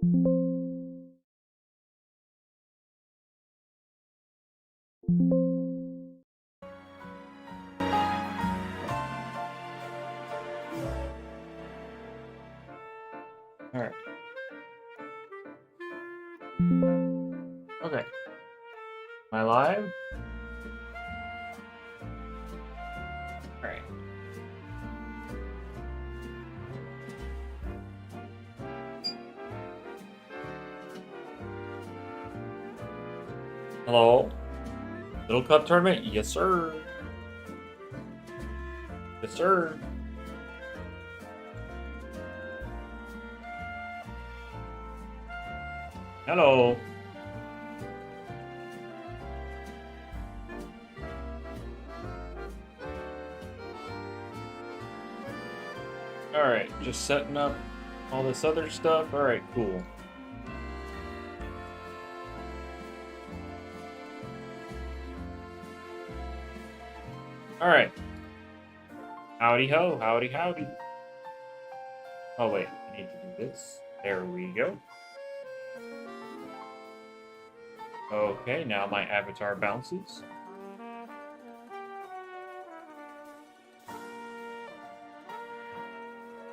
Alright. Okay. Am I live? Alright. Hello? Little Cup Tournament? Yes, sir. Yes, sir. Hello. Alright, just setting up all this other stuff. Alright, cool. Alright. Howdy ho, howdy howdy. Oh wait, I need to do this. There we go. Okay, now my avatar bounces.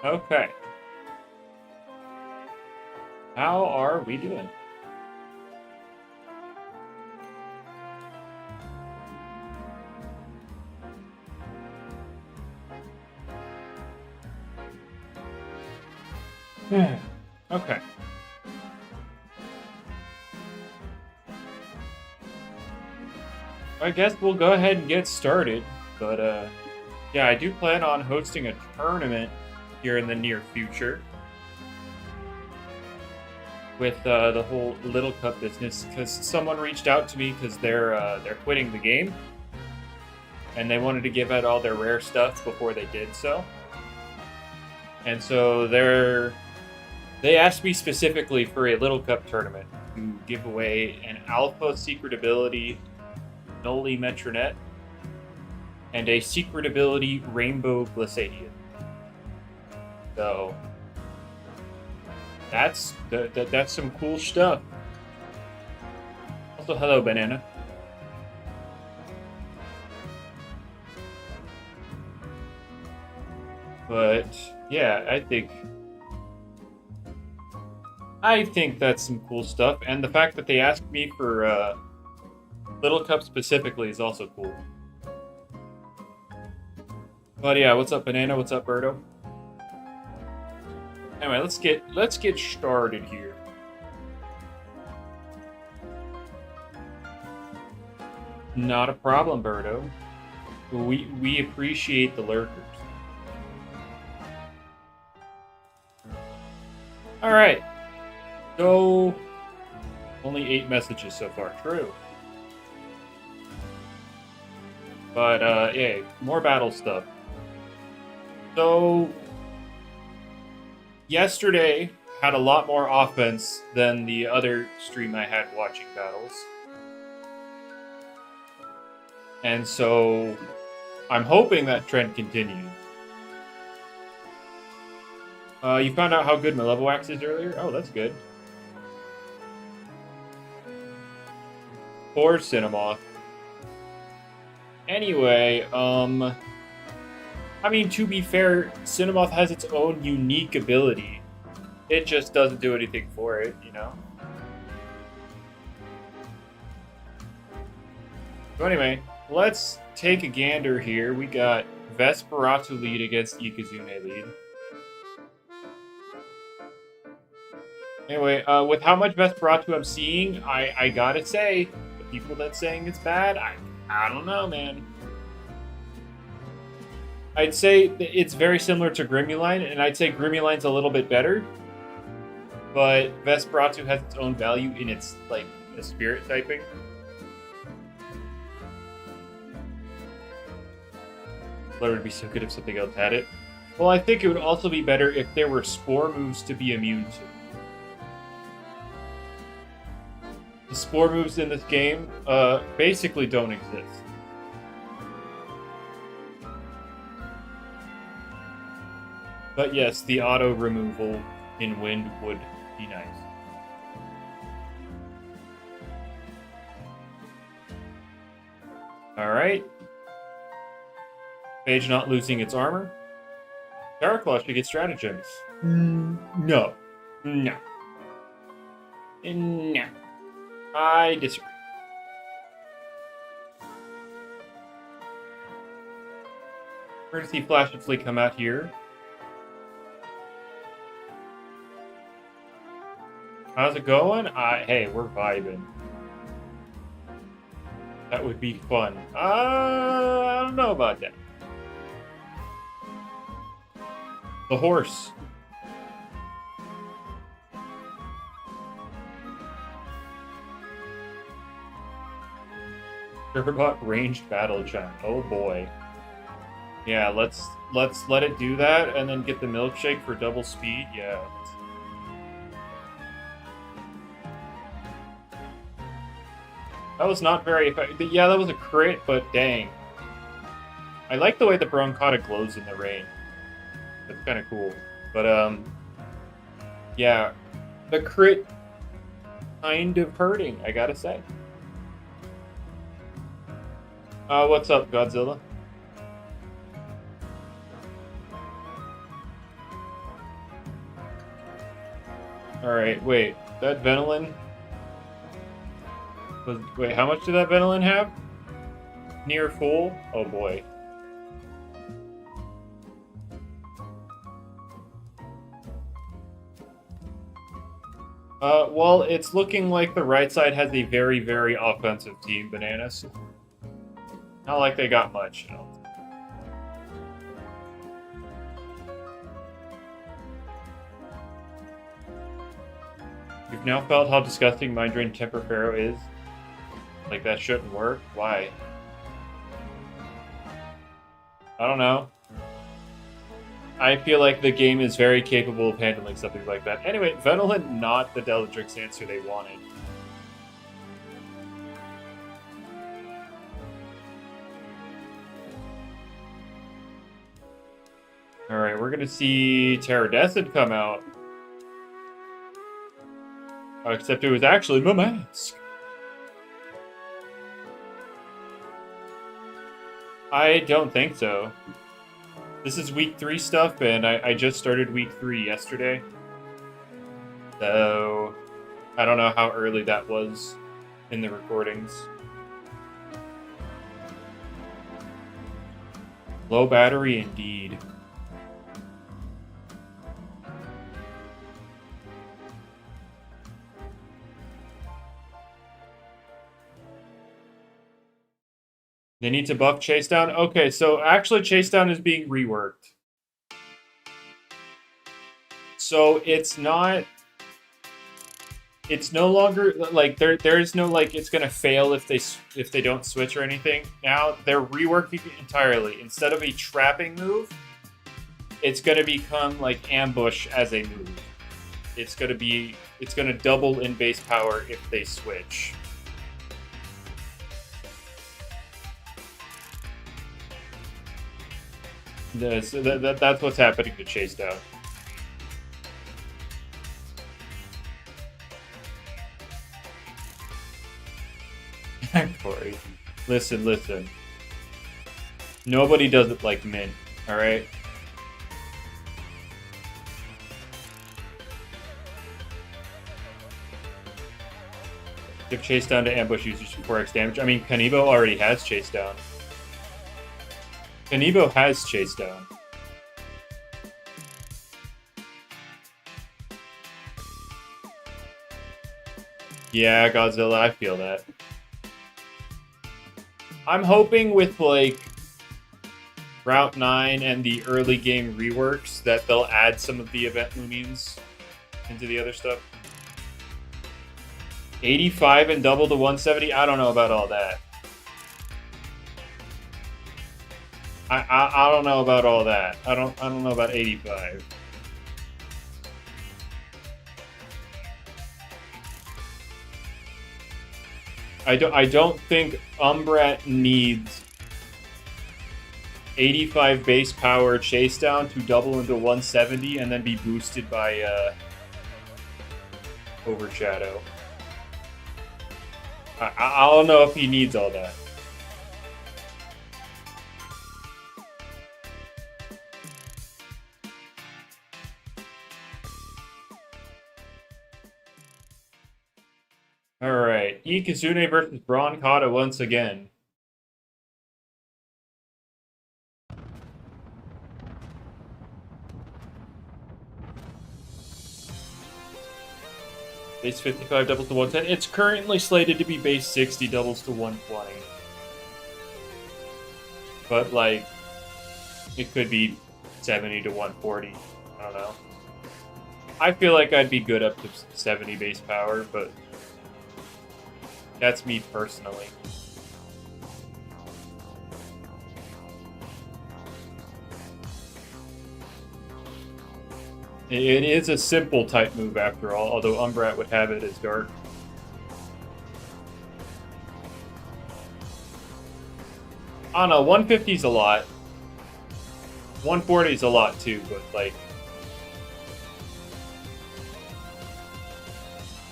Okay. How are we doing? Okay. I guess we'll go ahead and get started. But, yeah, I do plan on hosting a tournament here in the near future with the whole Little Cup business, because someone reached out to me because they're quitting the game, and they wanted to give out all their rare stuff before they did so. And so they asked me specifically for a Little Cup tournament to give away an Alpha Secret Ability Noli Metronet and a Secret Ability Rainbow Glissadian. So that's some cool stuff. Also, hello, Banana. But yeah, I think that's some cool stuff, and the fact that they asked me for Little Cup specifically is also cool. But yeah, what's up, Banana? What's up, Birdo? Anyway, let's get started here. Not a problem, Birdo. We appreciate the lurkers. All right. So only 8 messages so far. True. But yeah, more battle stuff. So yesterday had a lot more offense than the other stream I had watching battles. And so I'm hoping that trend continues. You found out how good my level wax is earlier? Oh, that's good. Poor Cinemoth. Anyway, I mean, to be fair, Cinemoth has its own unique ability. It just doesn't do anything for it, you know? So anyway, let's take a gander here. We got Vesperatu lead against Ikazune lead. Anyway, with how much Vesperatu I'm seeing, I gotta say, the people that's saying it's bad, I don't know, man. I'd say it's very similar to Grimuline, and I'd say Grimuline's a little bit better. But Vesperatu has its own value in its, like, the spirit typing. But it would be so good if something else had it. Well, I think it would also be better if there were spore moves to be immune to. The spore moves in this game basically don't exist. But yes, the auto removal in Wind would be nice. Alright. Mage not losing its armor. Terraclaw should get stratagems. No. No. No. I disagree. We're gonna see Flash and Fleet come out here. How's it going? Hey, we're vibing. That would be fun. I don't know about that. The horse. Turbot ranged battle chant. Oh boy. Yeah, let's let it do that and then get the milkshake for double speed. Yeah. That was not very effective. Yeah, that was a crit, but dang. I like the way the Broncotta glows in the rain. That's kind of cool. But, yeah. The crit kind of hurting, I gotta say. What's up, Godzilla? Alright, wait. That Venolin... Wait, how much did that Venolin have? Near full? Oh boy. Well, it's looking like the right side has a very, very offensive team, Bananas. Not like they got much, you know. You've now felt how disgusting Mind Drain Temper Pharaoh is? Like, that shouldn't work? Why? I don't know. I feel like the game is very capable of handling something like that. Anyway, Venolin not the Bellatrix answer they wanted. Alright, we're gonna see Pterodacid come out. Except it was actually my mask. I don't think so. This is week 3 stuff, and I just started week 3 yesterday. So, I don't know how early that was in the recordings. Low battery indeed. They need to buff Chase Down? Okay, so actually Chase Down is being reworked. So it's not... It's no longer, like, there's no, like, it's gonna fail if they don't switch or anything. Now, they're reworking it entirely. Instead of a trapping move, it's gonna become, like, ambush as a move. It's gonna double in base power if they switch. That's what's happening to Chase Down. Corey, listen. Nobody does it like Mint, alright? Give Chase Down to ambush users for 4x damage. I mean, Kanibo already has Chase Down. Kanibo has Chase Down. Yeah, Godzilla, I feel that. I'm hoping with, like, Route 9 and the early game reworks that they'll add some of the event Loomians into the other stuff. 85 and double to 170? I don't know about all that. I don't know about all that. I don't know about 85. I don't think Umbrat needs 85 base power Chase Down to double into 170 and then be boosted by Overshadow. I don't know if he needs all that. Alright, Ikazune versus Braun Kata once again. Base 55 doubles to 110. It's currently slated to be base 60 doubles to 120. But, like, it could be 70 to 140. I don't know. I feel like I'd be good up to 70 base power, but that's me personally. It is a simple type move after all, although Umbrat would have it as dark. I don't know, 150 is a lot. 140 is a lot too, but like...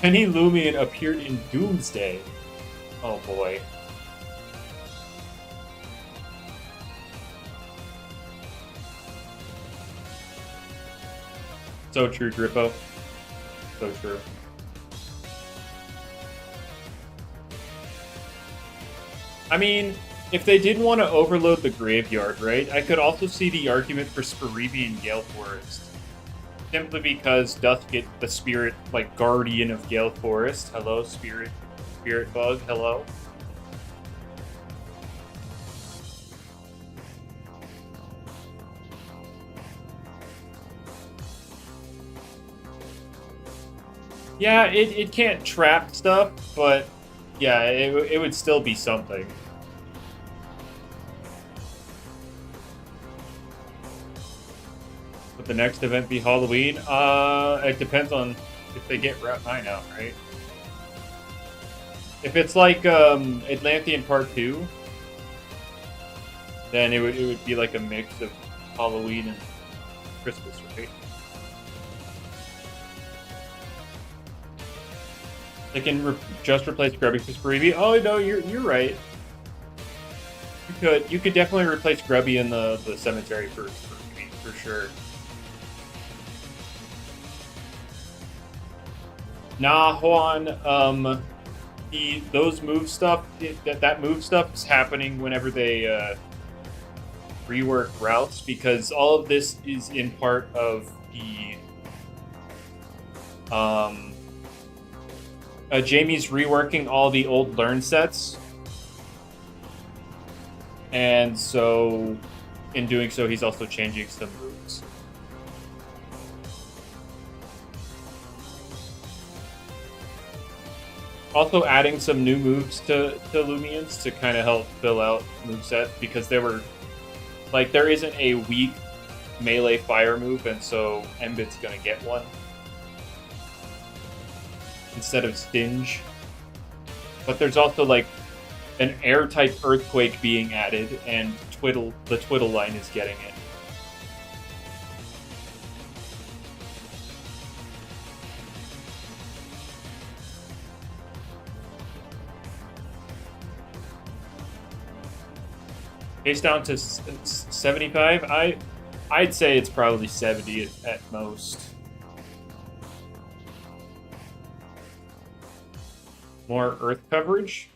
Penny Loomian appeared in Doomsday. Oh boy. So true, Grippo. So true. I mean, if they did want to overload the graveyard, right, I could also see the argument for Spiribian Gale Forest. Simply because doth get the spirit, like, guardian of Gale Forest. Hello, spirit bug, hello. Yeah, it can't trap stuff, but yeah, it would still be something. Would the next event be Halloween? It depends on if they get Route 9 out, right? If it's like Atlantean Part 2, then it would be like a mix of Halloween and Christmas, right? They can just replace Grubby for Spiribi. Oh no, you're right. You could definitely replace Grubby in the cemetery for sure. Nah, Juan. Those move stuff that move stuff is happening whenever they rework routes, because all of this is in part of the Jamie's reworking all the old learn sets, and so in doing so, he's also changing some moves. Also adding some new moves to Loomians to kind of help fill out moveset, because there isn't a weak melee fire move, and so Embit's gonna get one instead of Stinge. But there's also like an air type Earthquake being added, and the Twiddle line is getting it. Base down to 75. I'd say it's probably 70 at most. More Earth coverage?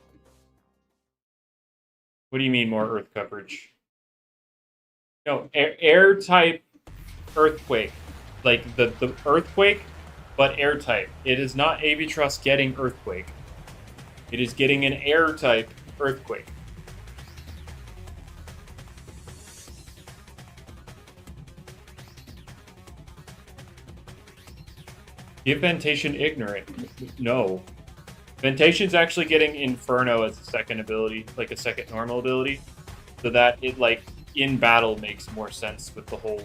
What do you mean more Earth coverage? No, air type Earthquake. Like the Earthquake, but air type. It is not Avitrust getting Earthquake. It is getting an air type Earthquake. Give Ventation Ignorant. No. Ventation's actually getting Inferno as a second ability, like a second normal ability, so that it, like, in battle makes more sense with the whole,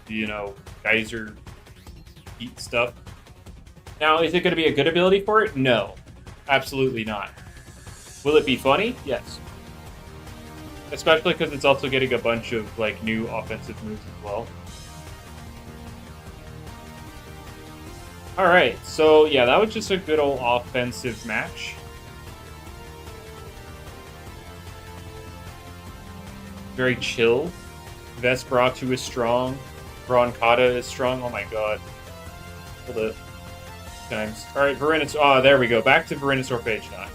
geyser heat stuff. Now, is it going to be a good ability for it? No. Absolutely not. Will it be funny? Yes. Especially because it's also getting a bunch of, like, new offensive moves as well. Alright, so yeah, that was just a good old offensive match. Very chill. Vesperatu is strong. Braun Kata is strong. Oh my god. Hold it. times. All right, Venusaur. Oh, there we go. Back to Venusaur page now.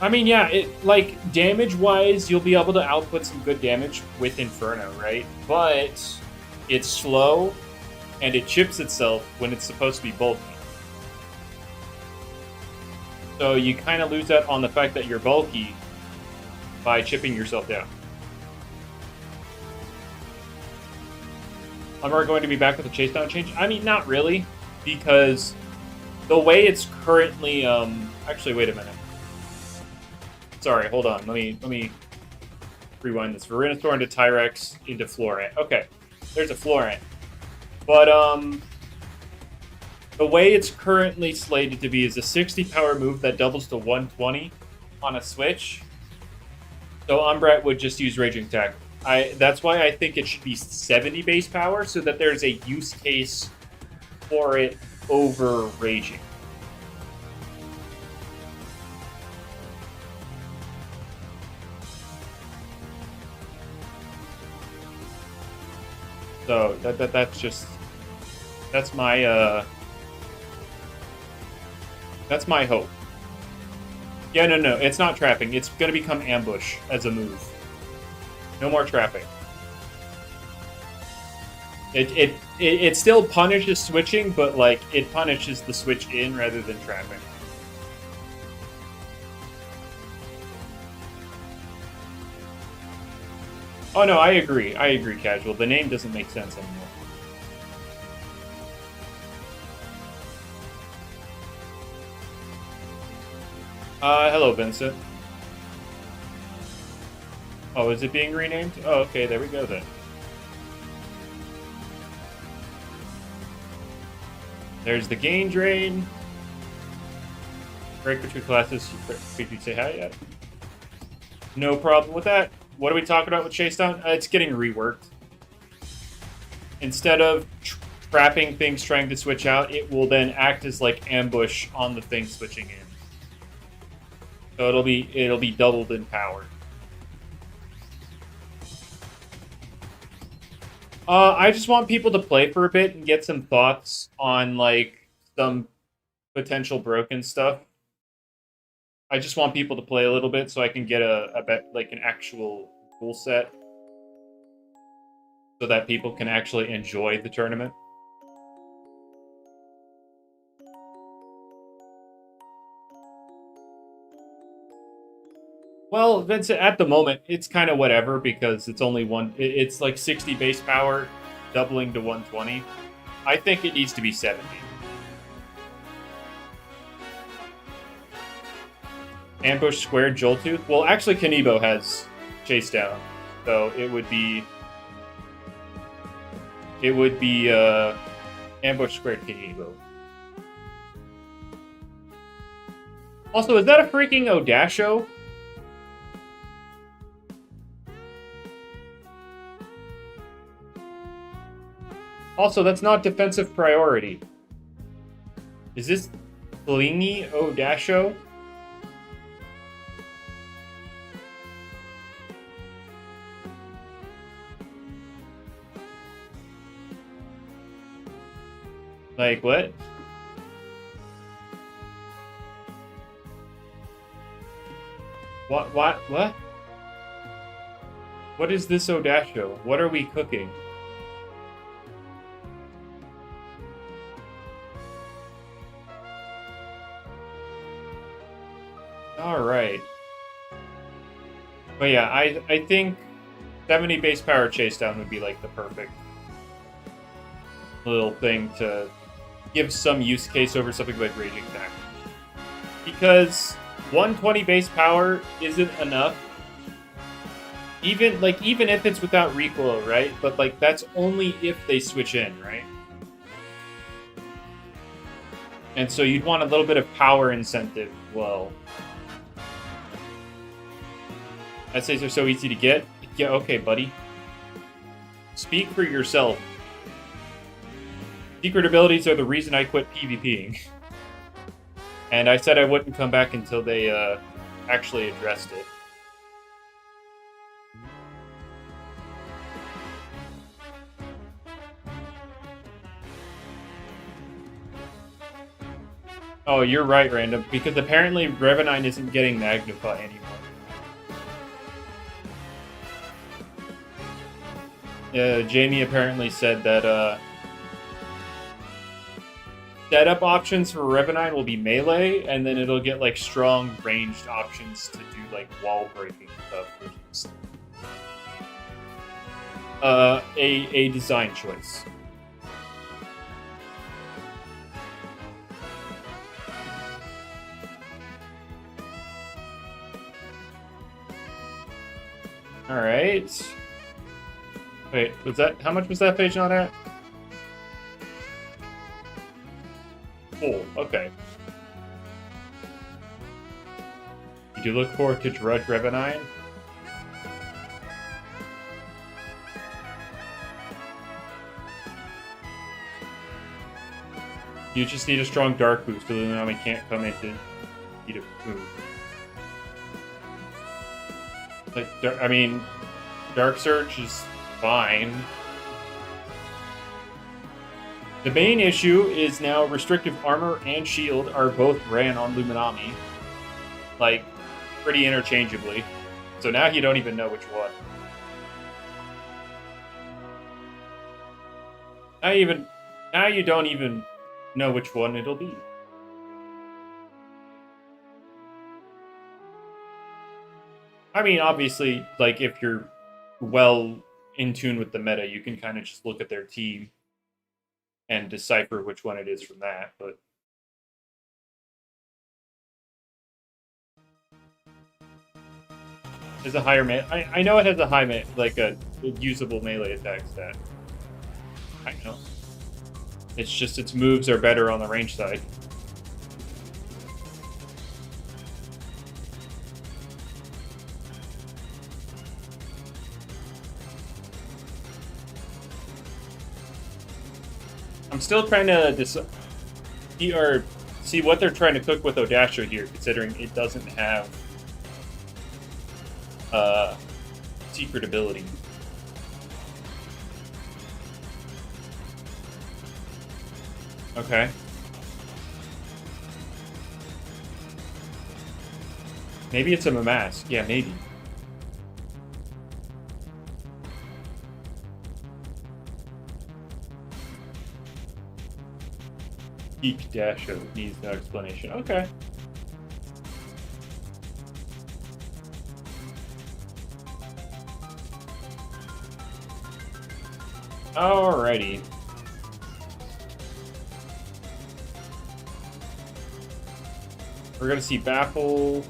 I mean, yeah, like damage-wise, you'll be able to output some good damage with Inferno, right? But it's slow, and it chips itself when it's supposed to be bulky. So you kind of lose out on the fact that you're bulky by chipping yourself down. Am I going to be back with a chase down change? I mean, not really, because the way it's currently, actually, wait a minute. Sorry, hold on. Let me rewind this. Venusaur into Tyrex into Florant. Okay, there's a Florant. But, the way it's currently slated to be is a 60 power move that doubles to 120 on a switch. So Umbreon would just use Raging Tackle. That's why I think it should be 70 base power, so that there's a use case for it over Raging. So that's my hope. Yeah, no, it's not trapping. It's gonna become ambush as a move. No more trapping. It still punishes switching, but like it punishes the switch in rather than trapping. Oh no, I agree, Casual. The name doesn't make sense anymore. Hello, Vincent. Oh, is it being renamed? Oh, okay, there we go then. There's the gain drain. Break between classes. Could you say hi yet? No problem with that. What are we talking about with Chase Down? It's getting reworked. Instead of trapping things trying to switch out, it will then act as like ambush on the thing switching in. So it'll be doubled in power. I just want people to play for a bit and get some thoughts on like some potential broken stuff. I just want people to play a little bit so I can get a bet like an actual rule set so that people can actually enjoy the tournament. Well, Vincent, at the moment, it's kind of whatever because it's only it's like 60 base power, doubling to 120. I think it needs to be 70. Ambush squared Joltooth. Well, actually, Kanibo has Chase Down, so it would be ambush squared Kanibo. Also, is that a freaking Odasho? Also, that's not defensive priority. Is this Blingy Odasho? Like, what? What? What is this Odasho? What are we cooking? Alright. But yeah, I think 70 base power Chase Down would be like the perfect little thing to give some use case over something like Raging Tackle. Because 120 base power isn't enough. Even if it's without recoil, right? But like that's only if they switch in, right? And so you'd want a little bit of power incentive. Well, essays are so easy to get. Yeah, okay, buddy. Speak for yourself. Secret abilities are the reason I quit PvPing. And I said I wouldn't come back until they actually addressed it. Oh, you're right, Random, because apparently Revenine isn't getting Magnify anymore. Jamie apparently said that setup options for Revenine will be melee, and then it'll get like strong ranged options to do like wall breaking stuff, which is a design choice. All right. Wait, was that how much was that page not at? Oh, okay. You do look forward to Drudge Revenine? You just need a strong dark boost, so Loomian can't come into eat a food. Like, I mean, Dark Surge is fine. The main issue is now restrictive armor and shield are both ran on Luminami, like, pretty interchangeably. So now you don't even know which one. Now you don't even know which one it'll be. I mean, obviously, like, if you're well in tune with the meta, you can kind of just look at their team and decipher which one it is from that, but has a higher I know it has a high like a usable melee attack stat. I know. It's just its moves are better on the range side. I'm still trying to see what they're trying to cook with Odasha here, considering it doesn't have secret ability. Okay. Maybe it's a mask. Yeah, maybe. Geek Dasho needs no explanation. Okay. Alrighty. We're gonna see Baffle,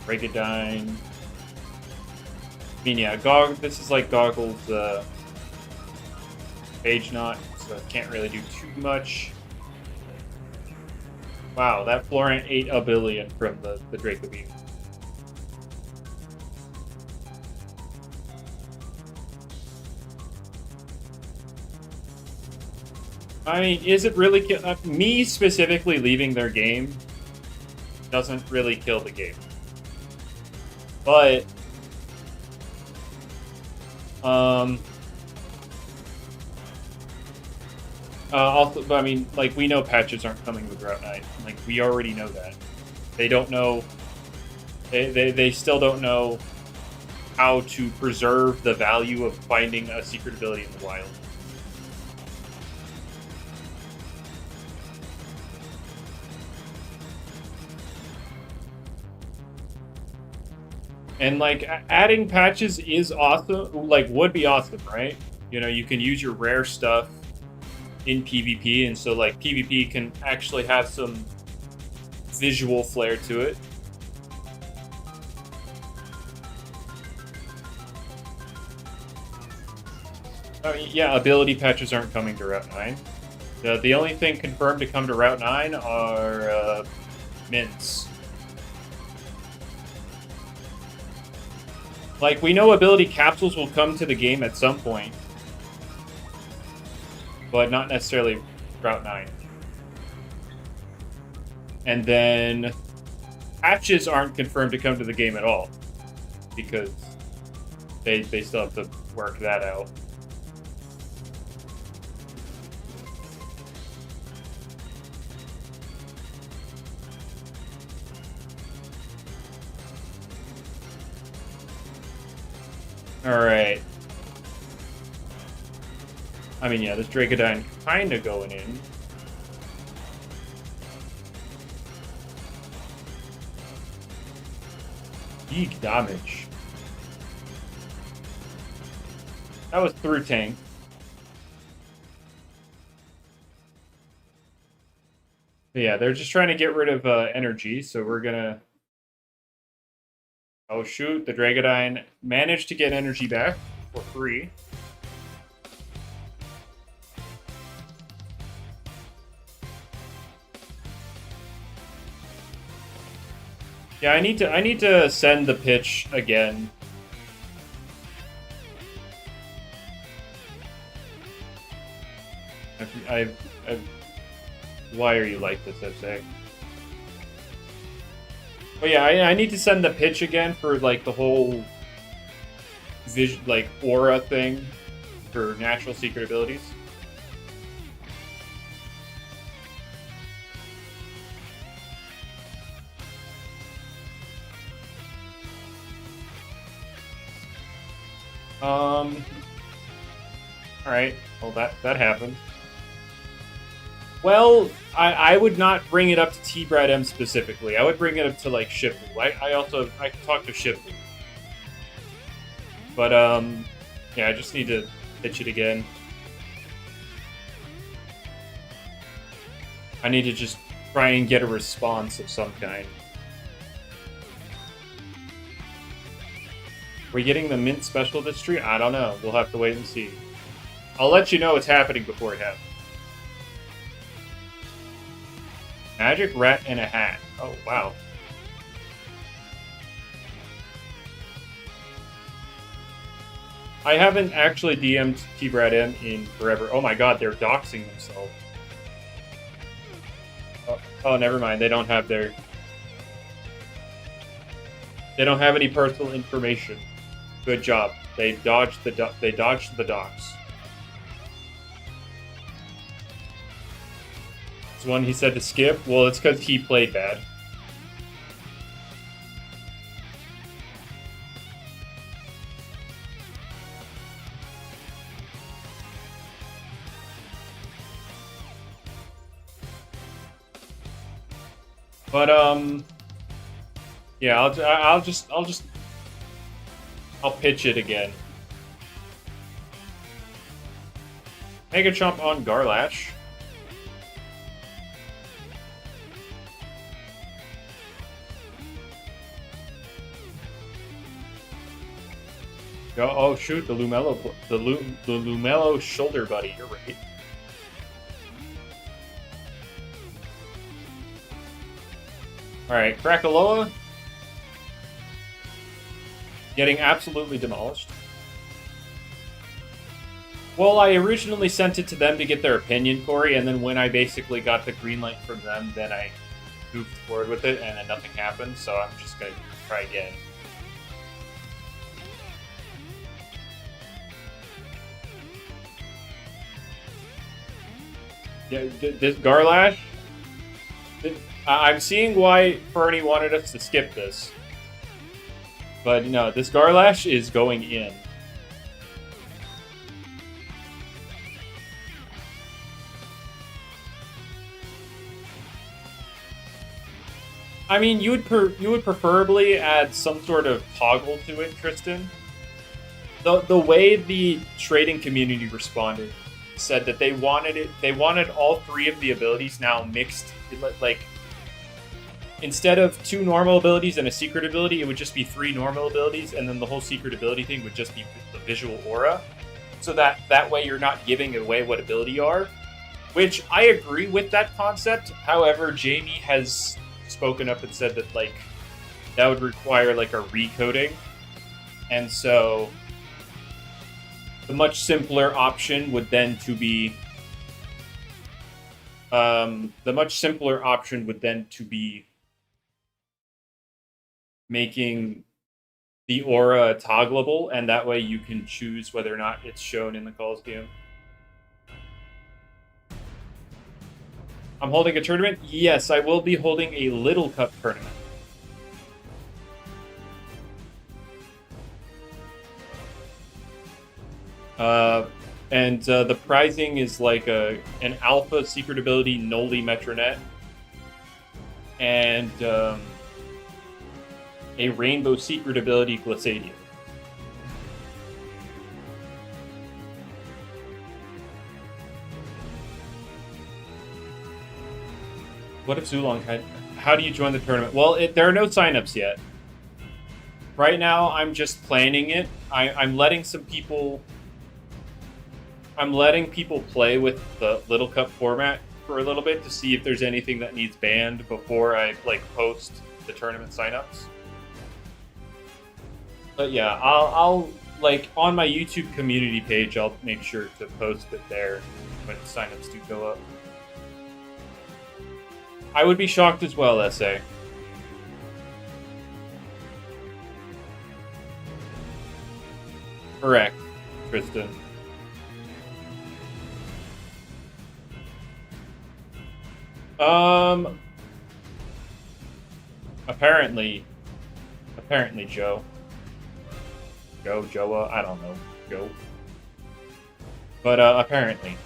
Regadine. I mean, yeah, this is like Goggle's Page Knot, so I can't really do too much. Wow, that Florent ate a billion from the Draco Beam. I mean, is it really me specifically leaving their game doesn't really kill the game, but also, I mean, like, we know patches aren't coming with Route 9. Like, we already know that. They don't know. They still don't know how to preserve the value of finding a secret ability in the wild. And, like, adding patches is awesome, like, would be awesome, right? You know, you can use your rare stuff in PvP, and so, like, PvP can actually have some visual flair to it. I mean, yeah, ability patches aren't coming to Route 9. The only thing confirmed to come to Route 9 are mints. Like, we know ability capsules will come to the game at some point, but not necessarily Route 9. And then patches aren't confirmed to come to the game at all, because they still have to work that out. Alright. I mean, yeah, this Dragodine kind of going in. Big damage. That was through tank. But yeah, they're just trying to get rid of energy, so we're gonna... Oh shoot, the Dragodine managed to get energy back for free. Yeah, I need to send the pitch again. Why are you like this, I say? But yeah, I need to send the pitch again for like the whole vision, like aura thing for natural secret abilities. Alright, well that happened. Well, I would not bring it up to T-Brad M specifically. I would bring it up to like Shifu. I can talk to Shifu. But yeah, I just need to pitch it again. I need to just try and get a response of some kind. Are we getting the mint special this stream? I don't know. We'll have to wait and see. I'll let you know what's happening before it happens. Magic rat in a hat. Oh, wow. I haven't actually DM'd T-Brad M in forever. Oh my god, they're doxing themselves. Oh, never mind. They don't have their... They don't have any personal information. Good job. They dodged the dox. It's one he said to skip. Well, it's because he played bad. But yeah, I'll pitch it again. Mega Chomp on Garlash. Oh shoot, the Lumelo shoulder buddy. You're right. All right, Krakaloa getting absolutely demolished. Well, I originally sent it to them to get their opinion, Corey, and then when I basically got the green light from them, then I goofed forward with it, and then nothing happened, so I'm just going to try again. Yeah, this Garlash... I'm seeing why Fernie wanted us to skip this. But, no, this Garlash is going in. I mean, you would preferably add some sort of toggle to it, Tristan. The way the trading community responded said that they wanted all three of the abilities now mixed, like, instead of 2 normal abilities and a secret ability, it would just be 3 normal abilities, and then the whole secret ability thing would just be the visual aura. So that way you're not giving away what ability you are. Which, I agree with that concept. However, Jamie has spoken up and said that, like, that would require, like, a recoding. And so the much simpler option would then to be... making the aura toggleable, and that way you can choose whether or not it's shown in the Coliseum. I'm holding a tournament? Yes, I will be holding a Little Cup tournament. The prizing is like an alpha secret ability Noli Metronet and a rainbow secret ability Glissadia. What if Zulong had... How do you join the tournament? Well, there are no signups yet. Right now, I'm just planning it. I'm letting some people... I'm letting people play with the Little Cup format for a little bit to see if there's anything that needs banned before I post the tournament signups. But yeah, I'll on my YouTube community page, I'll make sure to post it there when signups do go up. I would be shocked as well, SA. Correct, Tristan. Apparently, Joe. Joa, I don't know. Joe. But, apparently.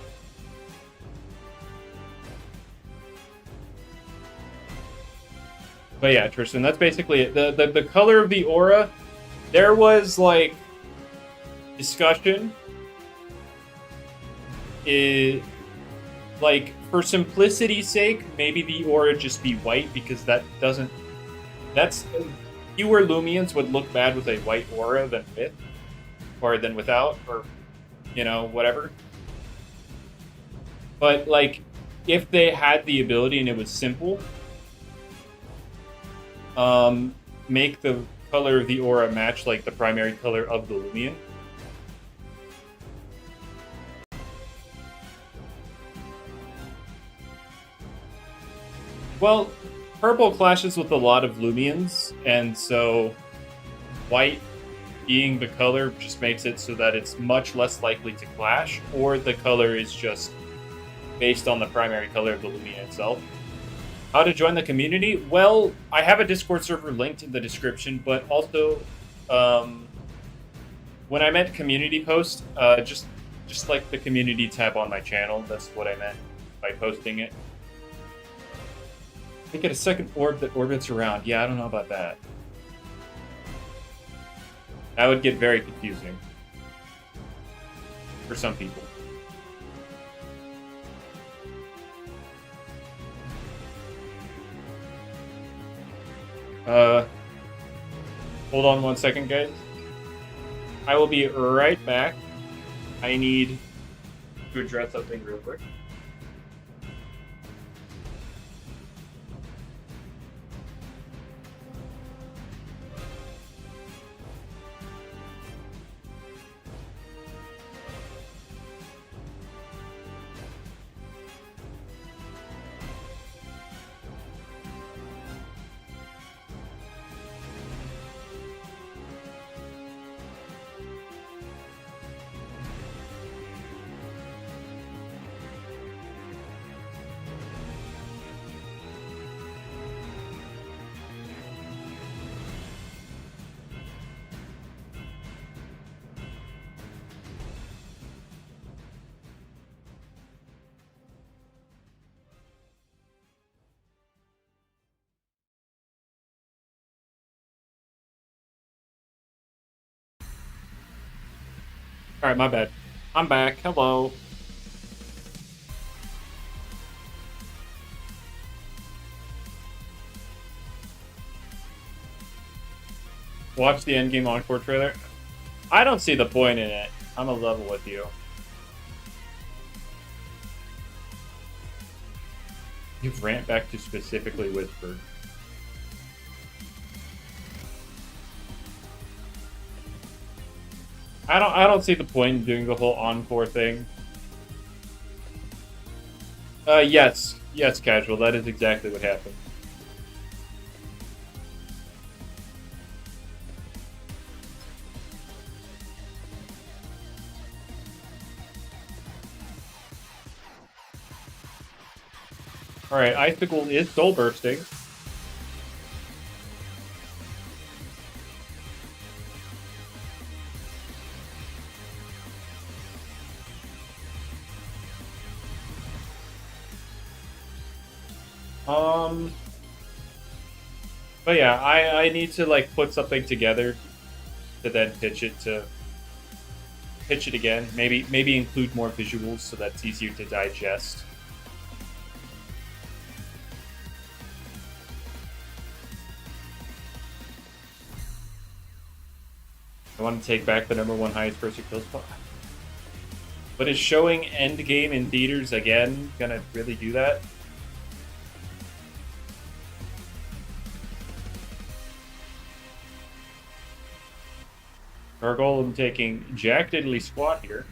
But yeah, Tristan, that's basically it. The color of the aura, there was, discussion. For simplicity's sake, maybe the aura just be white, because fewer Loomians would look bad with a white aura than with, or than without, or, whatever. But, if they had the ability and it was simple, make the color of the aura match, the primary color of the Loomian. Well, purple clashes with a lot of Loomians, and so white being the color just makes it so that it's much less likely to clash, or the color is just based on the primary color of the Loomian itself. How to join the community? Well, I have a Discord server linked in the description, but also, when I meant community post, just the community tab on my channel, that's what I meant by posting it. Make it a second orb that orbits around. Yeah, I don't know about that. That would get very confusing. For some people. Hold on 1 second, guys. I will be right back. I need to address something real quick. Alright, my bad. I'm back. Hello. Watch the Endgame Encore trailer. I don't see the point in it. I'm a level with you. You've rant back to specifically Whisper. I don't see the point in doing the whole encore thing. Yes, casual. That is exactly what happened. Alright, Icicle is soul bursting. But yeah, I need to like put something together to then pitch it again. Maybe include more visuals so that's easier to digest. I want to take back the #1 highest person kill spot. But is showing Endgame in theaters again gonna really do that? Gargoyle taking Jack Diddley squat here.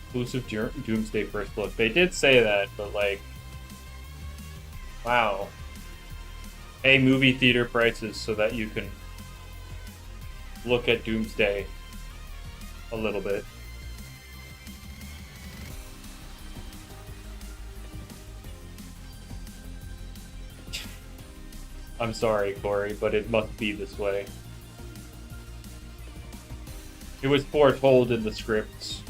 Exclusive Doomsday first look. They did say that, but like, wow. Pay movie theater prices so that you can look at Doomsday a little bit. I'm sorry, Corey, but it must be this way. It was foretold in the scripts.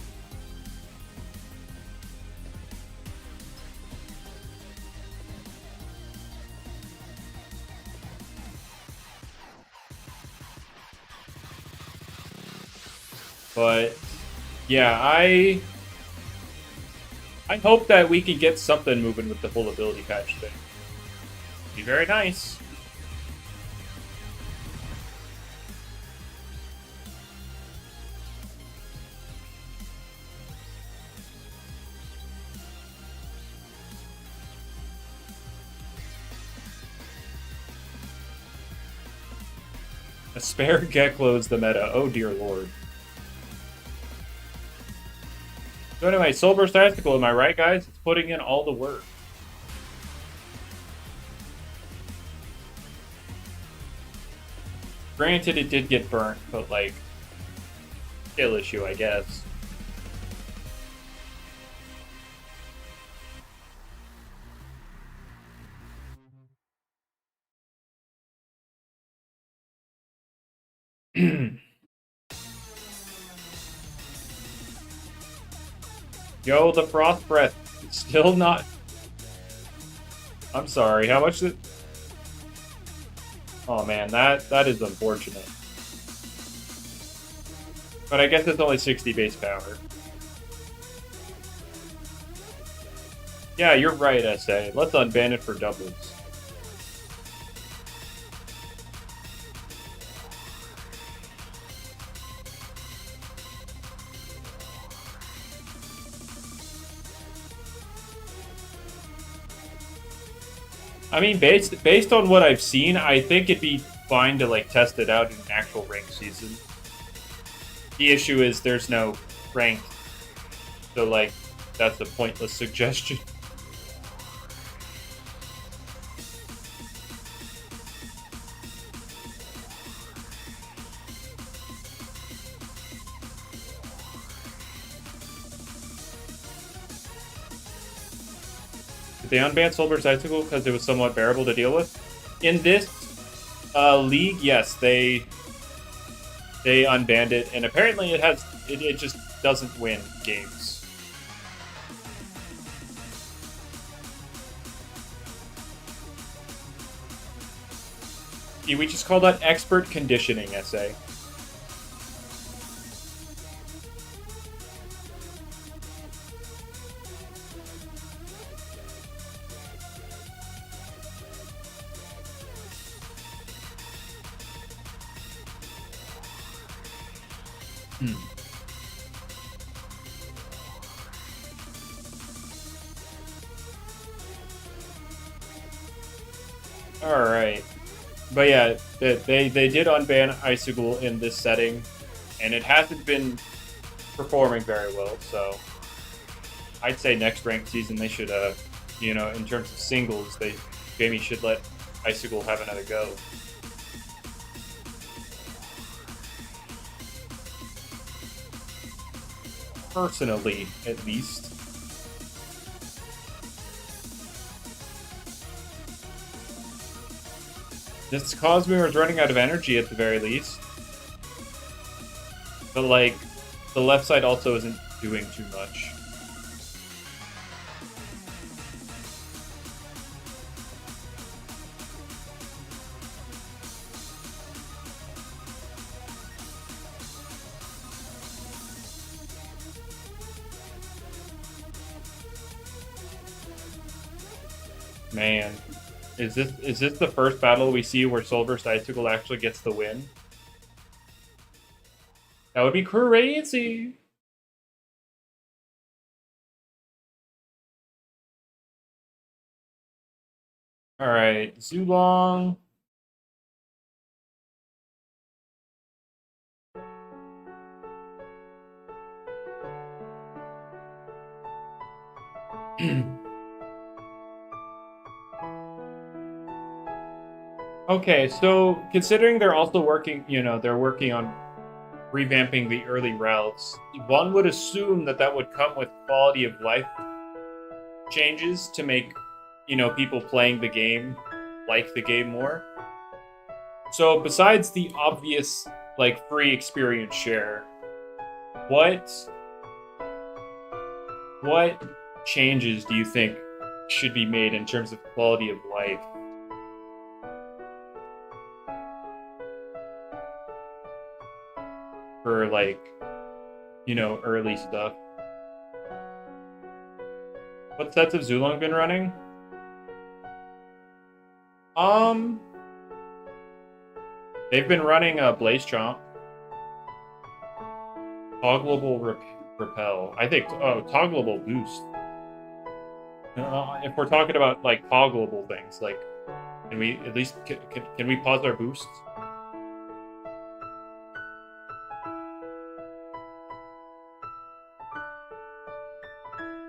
But yeah, I hope that we can get something moving with the full ability patch thing. Be very nice. A spare Geklo is the meta. Oh dear lord. So anyway, Soulburst Tactical, am I right, guys? It's putting in all the work. Granted, it did get burnt, but like, skill issue, I guess. Yo, the Frost Breath. Still not... I'm sorry, how much did... Oh man, that is unfortunate. But I guess it's only 60 base power. Yeah, you're right, SA. Let's unban it for doubles. I mean, based on what I've seen, I think it'd be fine to like test it out in an actual ranked season. The issue is there's no rank, so like that's a pointless suggestion. They unbanned Soulburst Icicle because it was somewhat bearable to deal with. In this league, yes, they unbanned it, and apparently it just doesn't win games. See, we just call that expert conditioning, SA. Alright. But yeah, they did unban Icicle in this setting, and it hasn't been performing very well, so I'd say next ranked season they should, in terms of singles, Jamie should let Icicle have another go. Personally, at least. This Cosmo is running out of energy at the very least. But, like, the left side also isn't doing too much. Man, is this the first battle we see where Soul vs. Icicle actually gets the win? That would be crazy. All right, Zulong. Okay, so considering they're also working, they're working on revamping the early routes, one would assume that that would come with quality of life changes to make, people playing the game like the game more. So besides the obvious, like, free experience share, what changes do you think should be made in terms of quality of life? For, like, early stuff. What sets have Zulong been running? They've been running Blaze Chomp, Toggleable Repel. I think Toggleable Boost. If we're talking about, like, toggleable things, like, can we at least can we pause our boosts?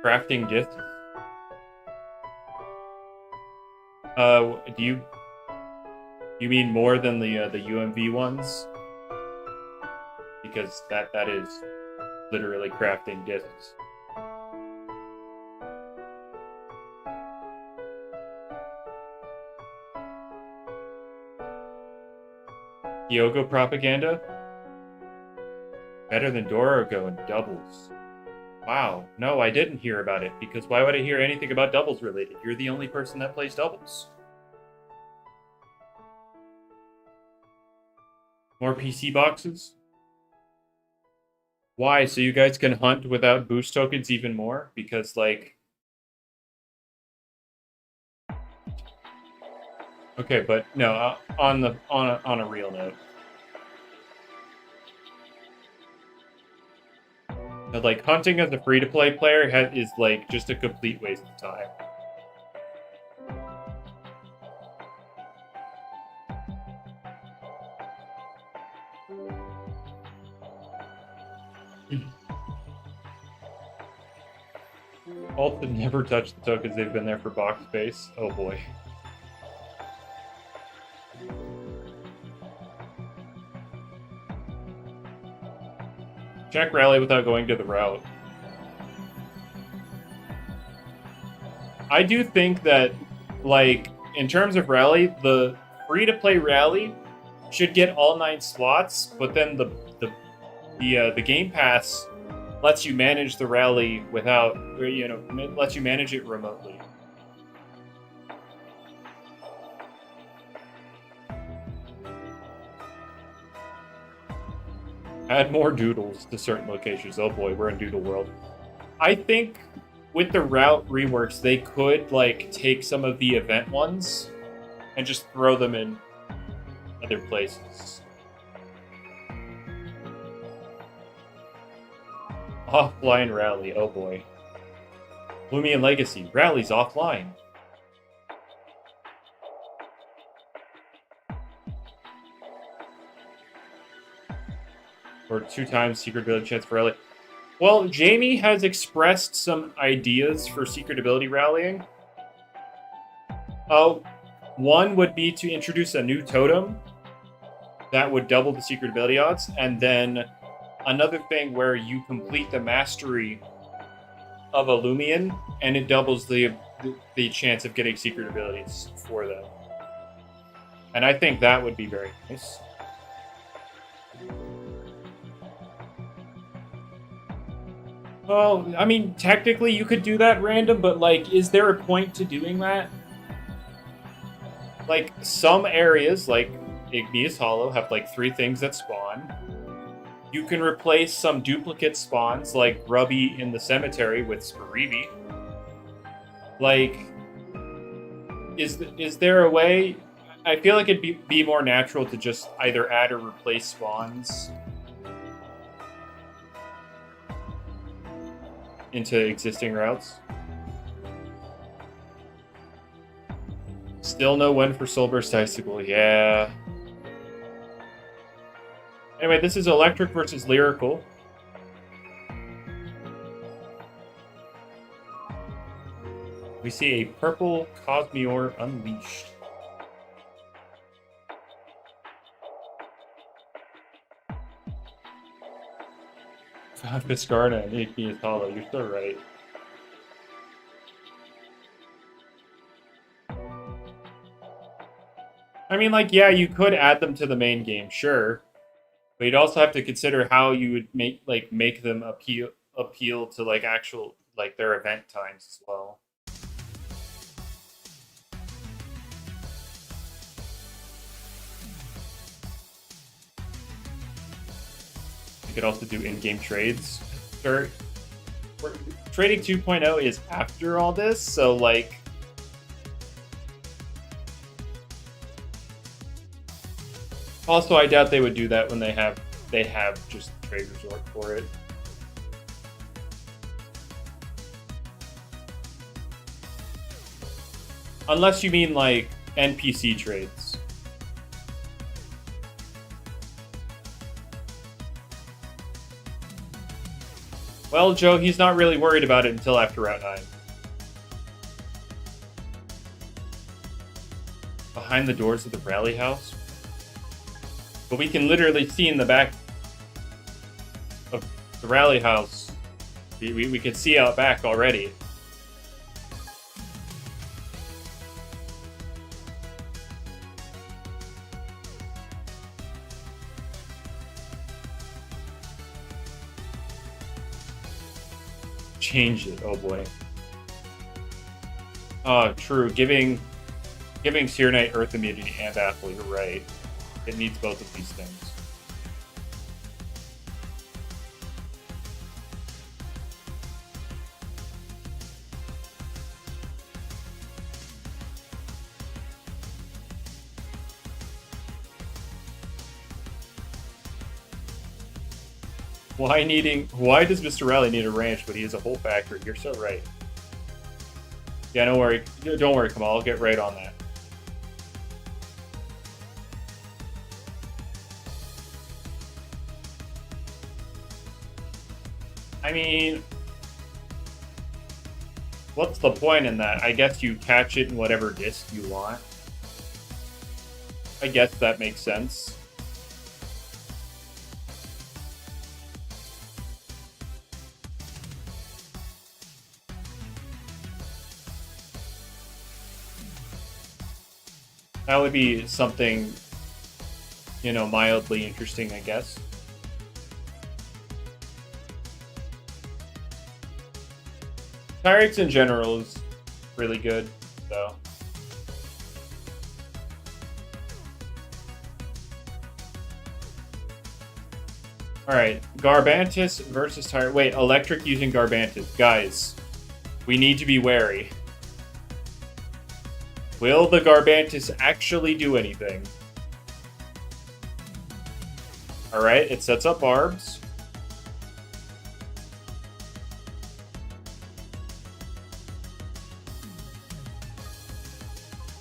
Crafting discs. Do you mean more than the UMV ones? Because that is literally crafting discs. Yoga propaganda? Better than Dorogo in doubles. Wow, no, I didn't hear about it, because why would I hear anything about doubles related? You're the only person that plays doubles. More PC boxes? Why? So you guys can hunt without boost tokens even more? Because, like... Okay, but no, on a real note. Like, hunting as a free-to-play player is, like, just a complete waste of time. Alt have never touched the tokens, they've been there for box space. Oh boy. Check rally without going to the route. I do think that, like, in terms of rally, the free-to-play rally should get all 9 slots, but then the Game Pass lets you manage the rally without, lets you manage it remotely. Add more doodles to certain locations. Oh boy, we're in Doodle World. I think with the route reworks, they could, like, take some of the event ones and just throw them in other places. Offline rally, oh boy. Loomian Legacy, rallies offline. Or 2 times secret ability chance for rally. Well, Jamie has expressed some ideas for secret ability rallying. One would be to introduce a new totem that would double the secret ability odds, and then another thing where you complete the mastery of a Loomian, and it doubles the chance of getting secret abilities for them. And I think that would be very nice. Well, I mean, technically you could do that random, but like, is there a point to doing that? Like, some areas, like Igneous Hollow, have like 3 things that spawn. You can replace some duplicate spawns, like Grubby in the cemetery, with Spirivi. Like, is there a way? I feel like it'd be more natural to just either add or replace spawns into existing routes. Still no win for Soulburst Icicle, yeah. Anyway, this is Electric versus Lyrical. We see a purple Cosmeor Unleashed. Viscarna and Igneous Hollow, you're so right. I mean, like, yeah, you could add them to the main game, sure. But you'd also have to consider how you would make them appeal to like actual like their event times as well. You could also do in-game trades. Trading 2.0 is after all this, so like also I doubt they would do that when they have just Trade Resort for it. Unless you mean like NPC trades. Well, Joe, he's not really worried about it until after Route 9. Behind the doors of the rally house? But we can literally see in the back of the rally house. We can see out back already. Change it, oh boy. Oh, true. Giving Seer Knight Earth immunity and Apple, you're right. It needs both of these things. Why does Mr. Rally need a ranch, but he has a whole factory? You're so right. Yeah, don't worry, Kamal. I'll get right on that. I mean, what's the point in that? I guess you catch it in whatever disc you want. I guess that makes sense. That would be something, you know, mildly interesting, I guess. Tyrix in general is really good, though. Alright, Garbantis versus Tyrix. Wait, Electric using Garbantis. Guys, we need to be wary. Will the Garbantis actually do anything? Alright, it sets up barbs.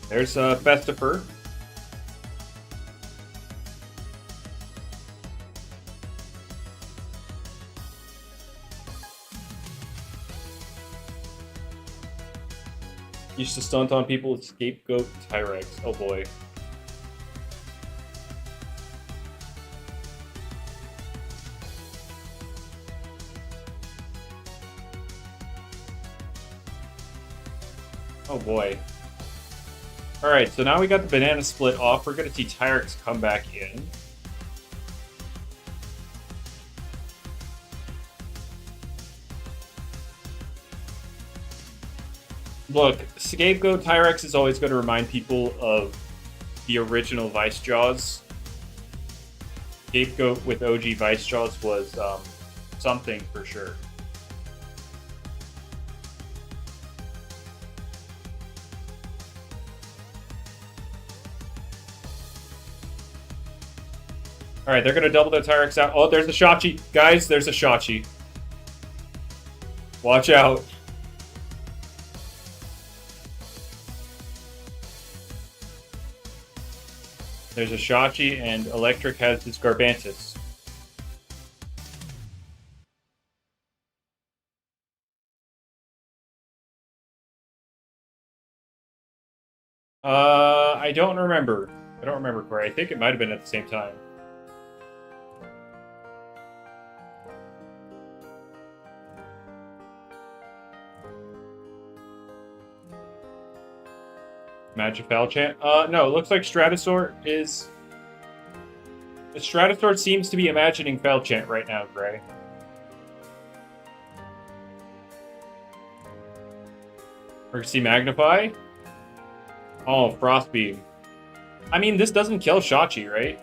There's Festifer. Used to stunt on people with Scapegoat Tyrex. Oh boy. Oh boy. Alright, so now we got the banana split off. We're gonna see Tyrex come back in. Look, Scapegoat Tyrex is always going to remind people of the original Vice Jaws. Scapegoat with OG Vice Jaws was something for sure. Alright, they're going to double their Tyrex out. Oh, there's a Shachi. Guys, there's a Shachi. Watch out. There's a Shachi, and Electric has his Garbantus. I don't remember. I don't remember, Corey. I think it might have been at the same time. Magic Falchant? No, it looks like Stratosaur is... The Stratosaur seems to be imagining Falchant right now, Gray. We're gonna see Magnify. Oh, Frostbeam. I mean, this doesn't kill Shachi, right?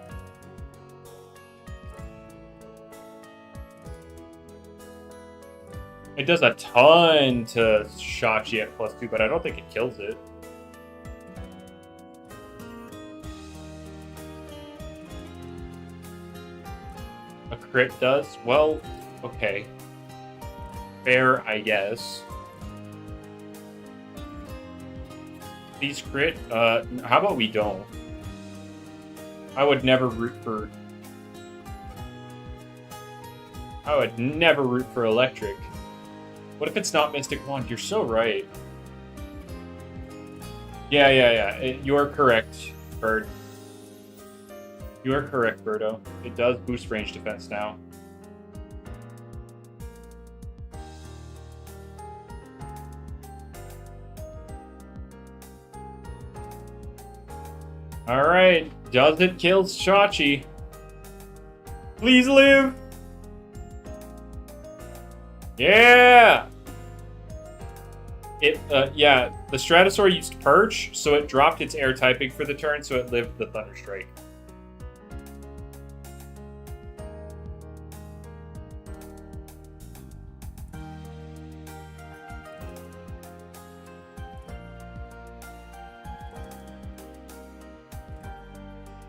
It does a ton to Shachi at +2, but I don't think it kills it. A crit does? Well, okay. Fair, I guess. These crit? How about we don't? I would never root for... I would never root for Electric. What if it's not Mystic Wand? You're so right. Yeah. You're correct, Bird. You are correct, Birdo. It does boost range defense now. Alright, does it kill Shachi? Please live! Yeah! Yeah, the Stratosaur used Perch, so it dropped its air typing for the turn, so it lived the Thunder Strike.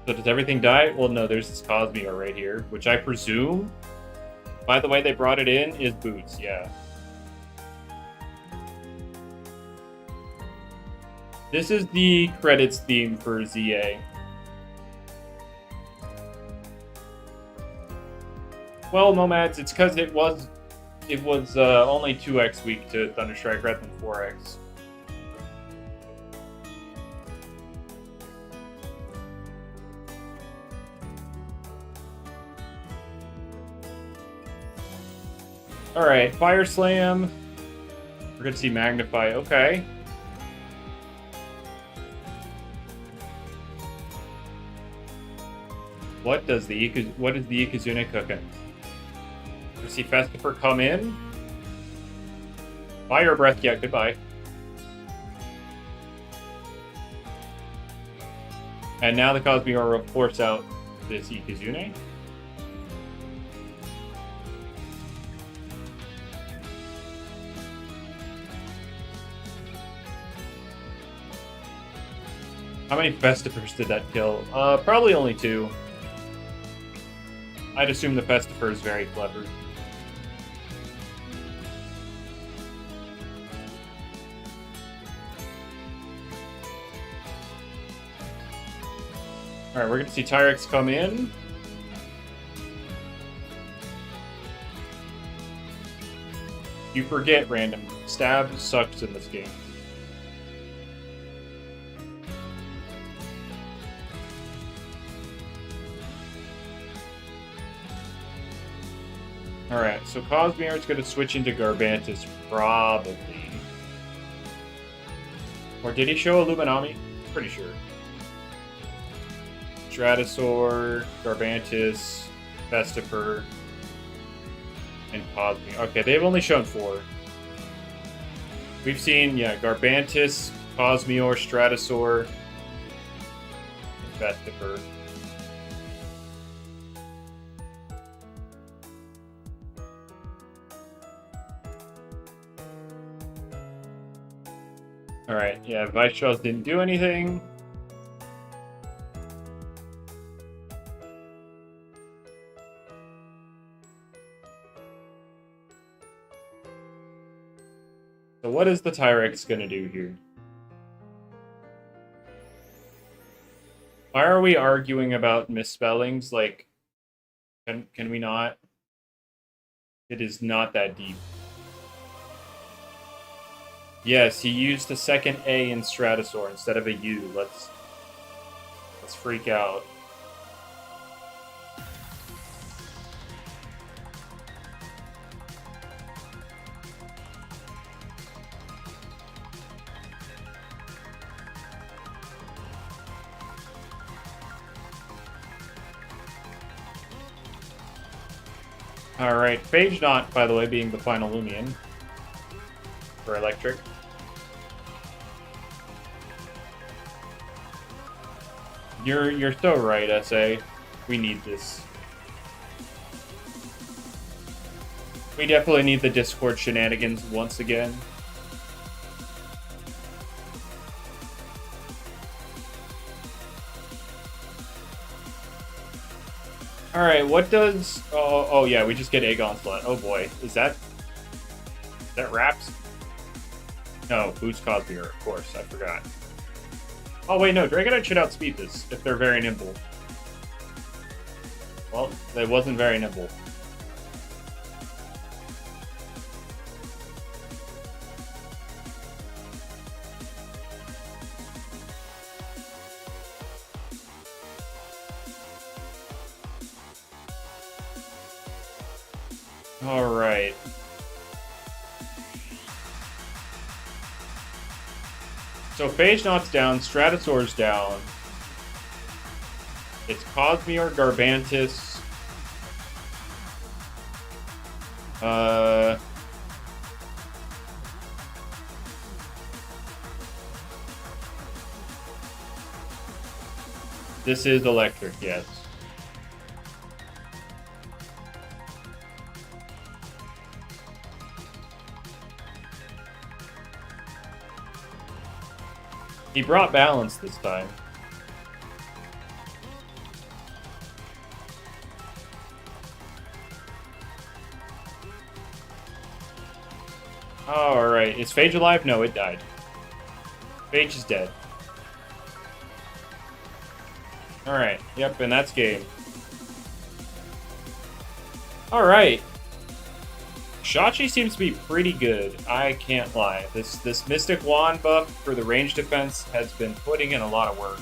So does everything die? Well, no, there's this Cosmeo right here, which I presume, by the way they brought it in, is Boots, yeah. This is the credits theme for ZA. Well, Nomads, it's because it was only 2x weak to Thunderstrike rather than 4x. Alright, Fire Slam. We're gonna see Magnify. Okay. What is the Ikazune cooking? We see Festifer come in. Fire Breath, yeah, goodbye. And now the Cosmeo will force out this Ikazune. How many Festifers did that kill? Probably only 2. I'd assume the Festifer is very clever. Alright, we're gonna see Tyrex come in. You forget, random. Stab sucks in this game. Alright, so Cosmere is going to switch into Garbantus, probably. Or did he show Illuminami? Pretty sure. Stratosaur, Garbantus, Vestiper, and Cosmeor. Okay, they've only shown 4. We've seen, yeah, Garbantus, Cosmeor, Stratosaur, and Vestiper. Alright, yeah, Vice Shells didn't do anything. So what is the Tyrex gonna do here? Why are we arguing about misspellings? Like, can we not? It is not that deep. Yes, he used a second A in Stratosaur instead of a U. Let's freak out. Alright, Phage Knot, by the way, being the final Loomian for Electric. You're so right, SA. We need this. We definitely need the Discord shenanigans once again. Alright, what does... Oh, yeah, we just get Aegon Slut. Oh boy, is that Wraps? No, Boost Cosmeor, of course, I forgot. Oh wait, no, Dragonite should outspeed this, if they're very nimble. Well, they wasn't very nimble. Alright. So Phage Knot's down, Stratosaur's down. It's Cosmeor, Garbantus. This is Electric, yes. He brought balance this time. Alright, is Phage alive? No, it died. Phage is dead. Alright, yep, and that's game. Alright. Shachi seems to be pretty good, I can't lie. This Mystic Wand buff for the range defense has been putting in a lot of work.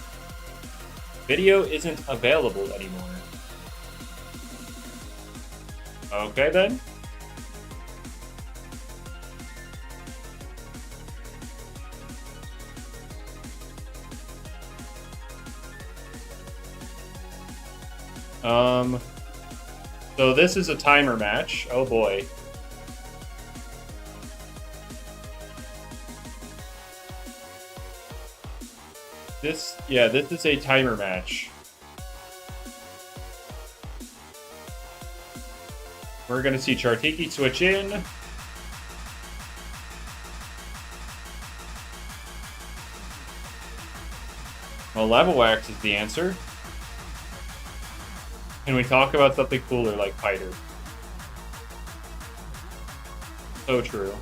Video isn't available anymore. Okay then. So this is a timer match. Oh boy. This is a timer match. We're gonna see Chartiki switch in. Well, Lava Wax is the answer. Can we talk about something cooler like Piter? So true.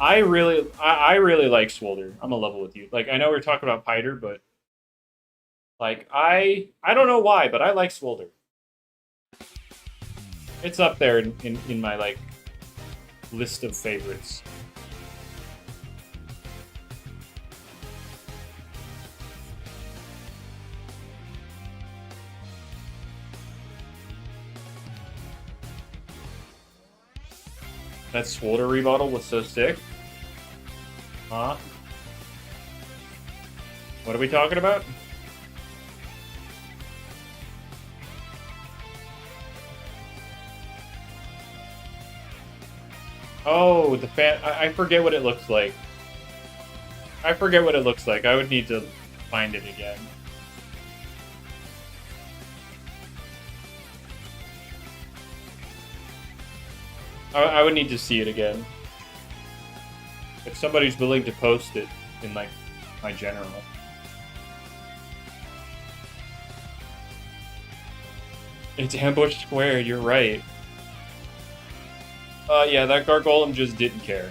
I really like Swolder. I'm a level with you. Like, I know we're talking about Piter, but like I don't know why, but I like Swolder. It's up there in my like list of favorites. That Swolder rebottle was so sick. Huh? What are we talking about? Oh, the fan. I forget what it looks like. I forget what it looks like. I would need to find it again. I would need to see it again. If somebody's willing to post it in, like, my general. It's ambush square, you're right. Yeah, that Gargolem just didn't care.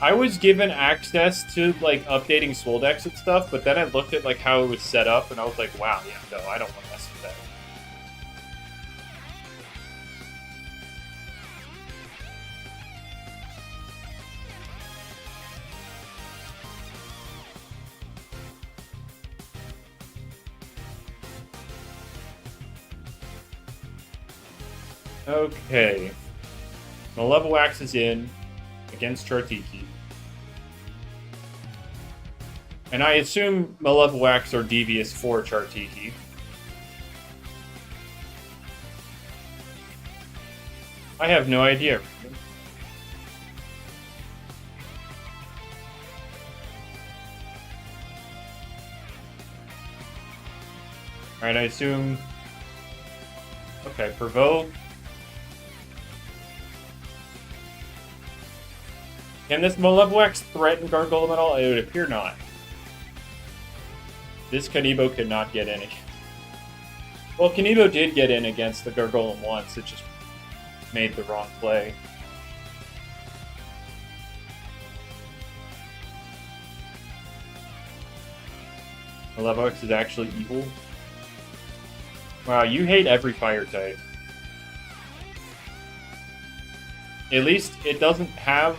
I was given access to, like, updating Swole decks and stuff, but then I looked at, like, how it was set up, and I was like, wow, yeah, no, I don't want to mess with that. Okay. Malevolwax is in against Chartiki. And I assume Malevolwax are devious for Chartiki. I have no idea. Alright, I assume... Okay, Provoke. Can this Malevolwax threaten Gargolem at all? It would appear not. This Kanibo cannot get in. Well, Kanibo did get in against the Gargolem once. It just made the wrong play. Malevolwax is actually evil. Wow, you hate every fire type. At least it doesn't have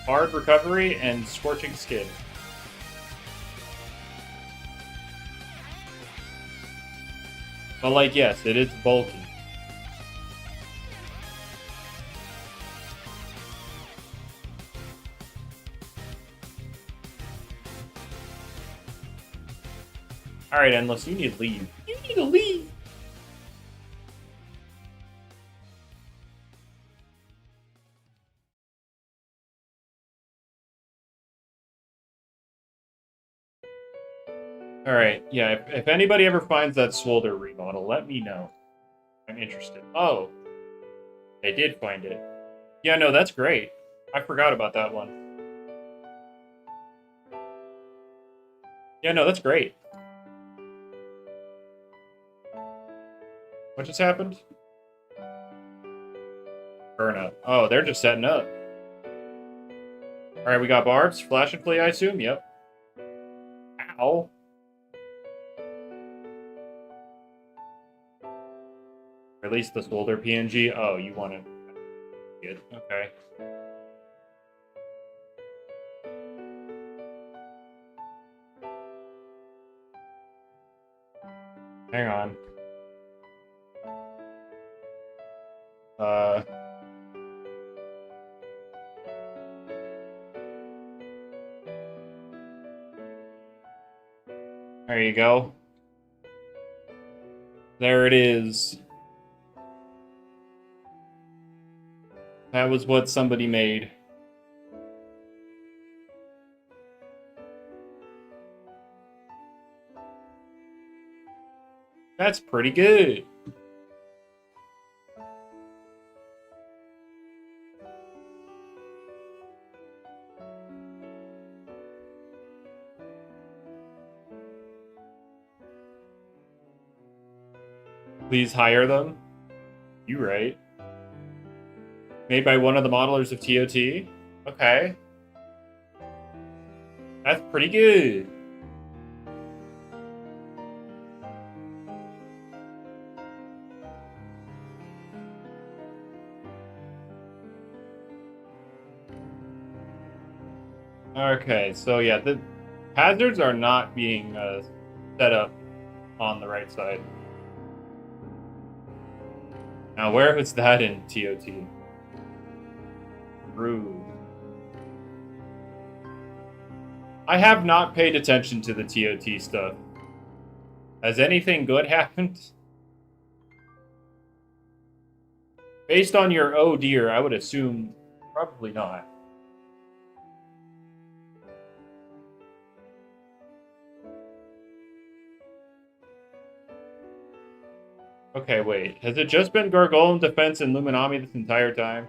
hard recovery and scorching skin. But, like, yes, it is bulky. Alright, Endless, you need to leave. You need to leave! Alright, yeah, if anybody ever finds that Swolder remodel, let me know. I'm interested. Oh, they did find it. Yeah, no, that's great. I forgot about that one. Yeah, no, that's great. What just happened? Burn up. Oh, they're just setting up. Alright, we got barbs. Flash and Flea, I assume? Yep. Ow. Release the Swolder PNG. Oh, you want to... Good. Okay. Hang on. There you go. There it is. That was what somebody made. That's pretty good. Please hire them. You right. Made by one of the modelers of TOT. Okay. That's pretty good. Okay, so yeah, the hazards are not being set up on the right side. Now, where was that in TOT? Rude. I have not paid attention to the TOT stuff. Has anything good happened? Based on your oh dear, I would assume probably not. Okay, wait. Has it just been Gargoyle Defense and Luminami this entire time?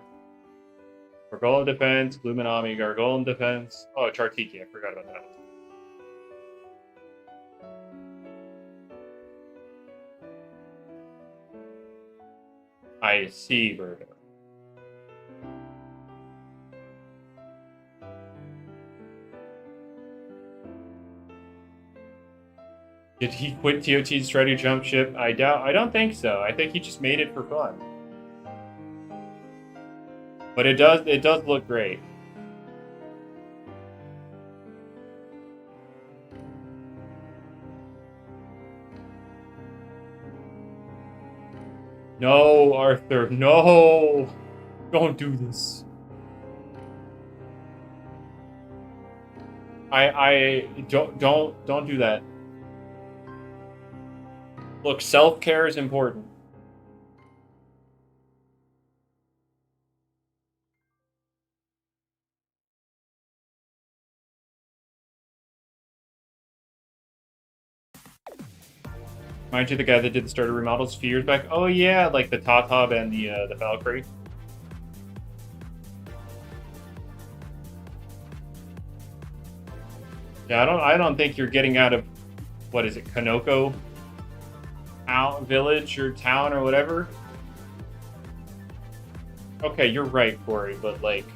Gargoyle Defense, Luminami, Gargoyle Defense. Oh, Chartiki, I forgot about that. I see, Virgo. Did he quit TOT's try to jump ship? I don't think so. I think he just made it for fun. But it does look great. No, Arthur, no! Don't do this. I don't do that. Look, self-care is important. Mind you, the guy that did the starter remodels a few years back. Oh yeah, like the Tatab and the Valkyrie. Yeah, I don't think you're getting out of, what is it, Kanoko village or town or whatever. Okay, you're right, Corey, but like,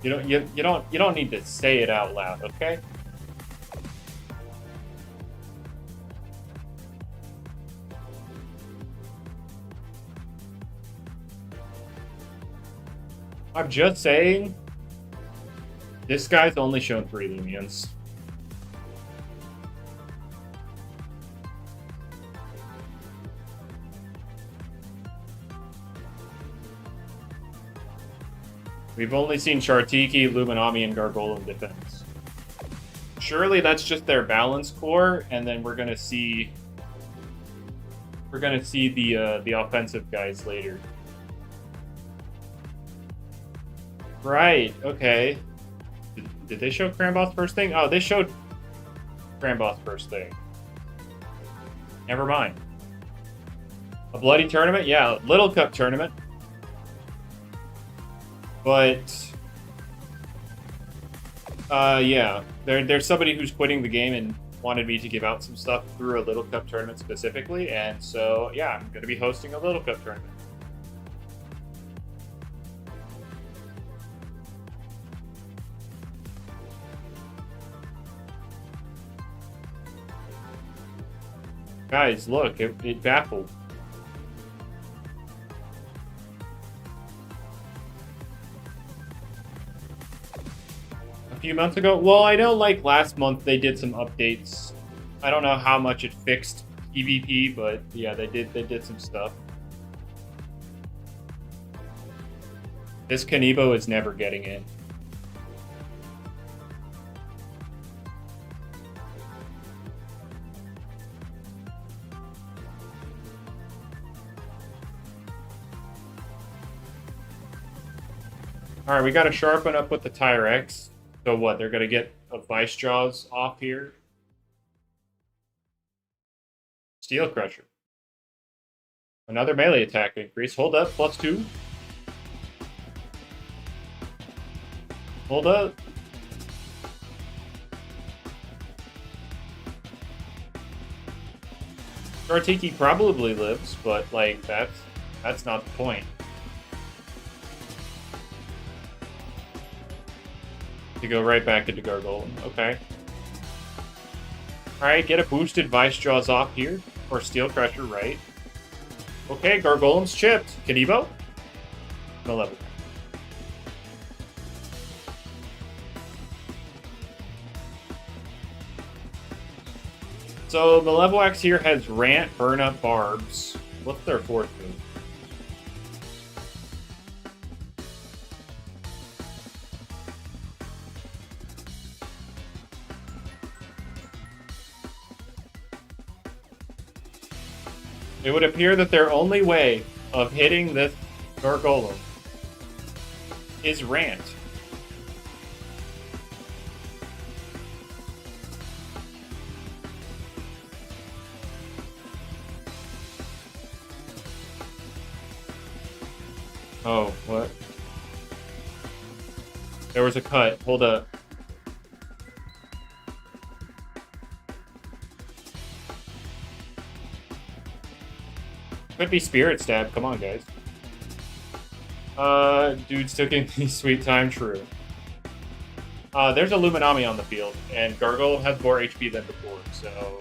you don't need to say it out loud, okay? I'm just saying, this guy's only shown 3 Loomians. We've only seen Chartiki, Luminami, and Gargoyle Defense. Surely that's just their balance core, and then we're gonna see the offensive guys later. Right, okay. Did they show Cramboss first thing? Oh, they showed Cramboss first thing. Never mind. A bloody tournament? Yeah, Little Cup tournament. But, yeah. There's somebody who's quitting the game and wanted me to give out some stuff through a Little Cup tournament specifically, and so, yeah, I'm going to be hosting a Little Cup tournament. Guys, look, it baffled. A few months ago? Well, I know, like, last month they did some updates. I don't know how much it fixed PvP, but yeah, they did some stuff. This Kanibo is never getting in. Alright, we gotta sharpen up with the Tyrex. So what, they're gonna get a Vice Jaws off here? Steel Crusher. Another melee attack increase. Hold up, +2. Hold up. Chartiki probably lives, but like that's not the point. To go right back into Gargoyle. Okay. Alright, get a boosted Vice Jaws off here. Or Steel Crusher, right? Okay, Gargoyle's chipped. Kanibo? No level. So, Malevolwax here has Rant, Burn Up, Barbs. What's their 4th move? It would appear that their only way of hitting this Gargolem is rant. Oh, what? There was a cut. Hold up. Could be Spirit Stab. Come on, guys. Dude's taking me sweet time. True. There's a Luminami on the field, and Gargoyle has more HP than before, so...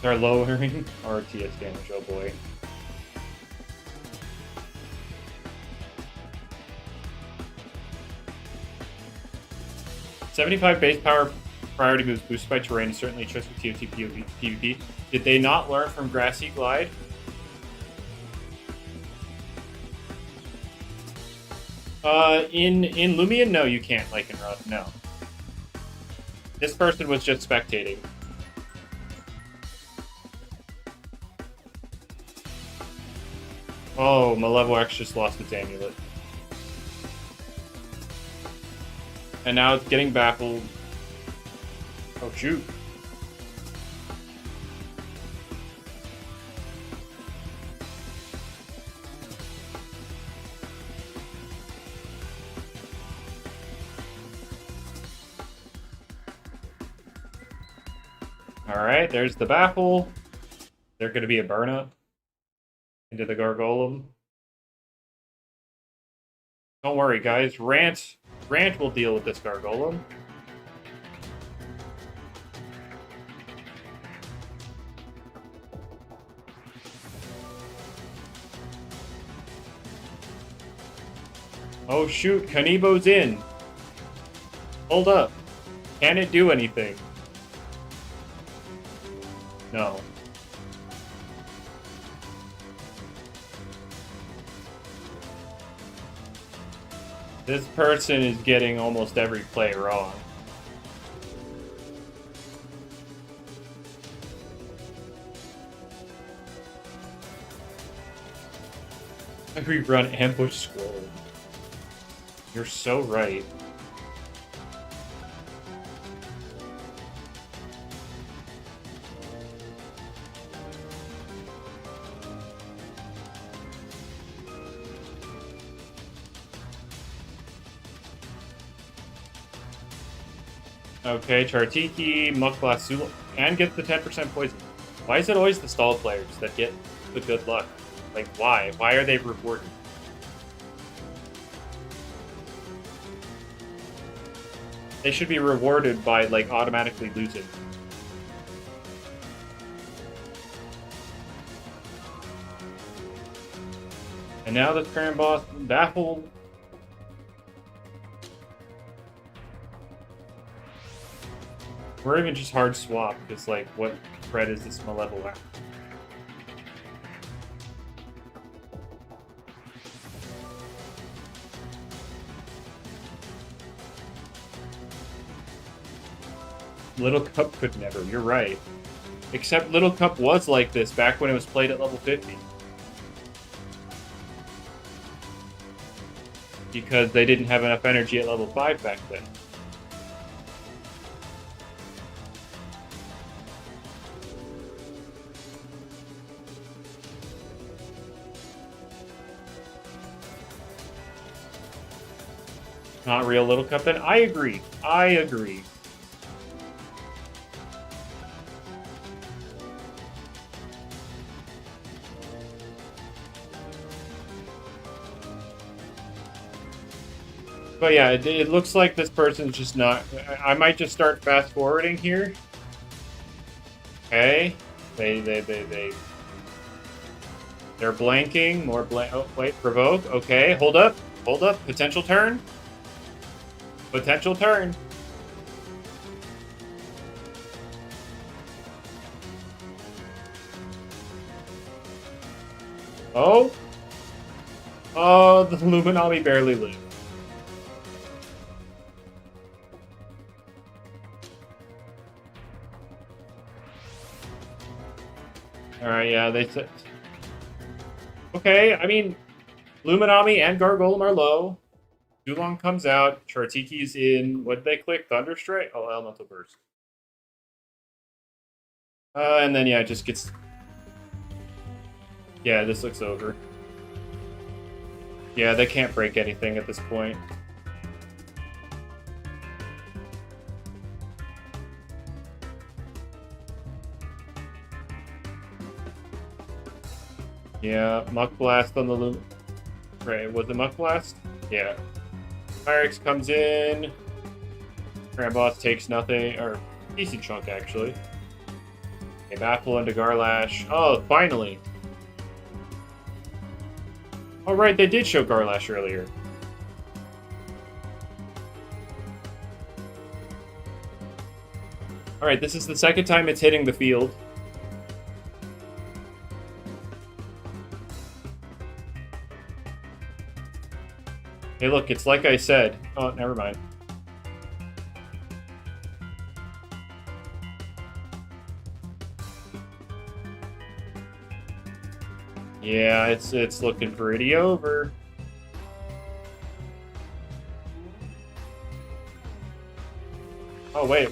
They're lowering our TS damage, oh boy. $75 base power priority moves boosted by terrain is certainly a choice for TOT PvP. Did they not learn from Grassy Glide? In Loomian, no, you can't Lycanroc, no. This person was just spectating. Oh, Malevolx just lost its amulet. And now it's getting baffled. Oh, shoot. Alright, there's the baffle. There's going to be a burn up into the Gargolem. Don't worry, guys. Rant will deal with this Gargolem. Oh shoot, Kanibo's in. Hold up. Can it do anything? No. This person is getting almost every play wrong. We run ambush scroll. You're so right. Okay, Chartiki, Muckblast, Sula, and get the 10% poison. Why is it always the stall players that get the good luck? Like, why? Why are they rewarded? They should be rewarded by, like, automatically losing. And now the current boss, baffled. Or even just hard swap, because, like, what threat is this Malevolx? Little Cup could never, you're right. Except Little Cup was like this back when it was played at level 50. Because they didn't have enough energy at level 5 back then. Not real Little Cup, then I agree. I agree. But yeah, it looks like this person's just not... I might just start fast forwarding here. Okay. They're blanking. More blank. Oh, wait. Provoke. Okay. Hold up. Hold up. Potential turn. Potential turn. Oh. Oh, the Luminami barely lived. Alright, yeah, they said... Okay, I mean, Luminami and Gargolem are low. Dulong comes out. Chartiki's in. What did they click? Thunderstrike? Oh, Elemental Burst. And then, yeah, it just gets... Yeah, this looks over. Yeah, they can't break anything at this point. Yeah, Muck Blast on the Loom. Right, was it Muck Blast? Yeah. Pyrex comes in. Grand Boss takes nothing, or decent chunk actually. Okay, Baffle into Garlash. Oh, finally. Oh, right, they did show Garlash earlier. Alright, this is the second time it's hitting the field. Hey, look, it's like I said. Oh, never mind. Yeah, it's looking pretty over. Oh, wait.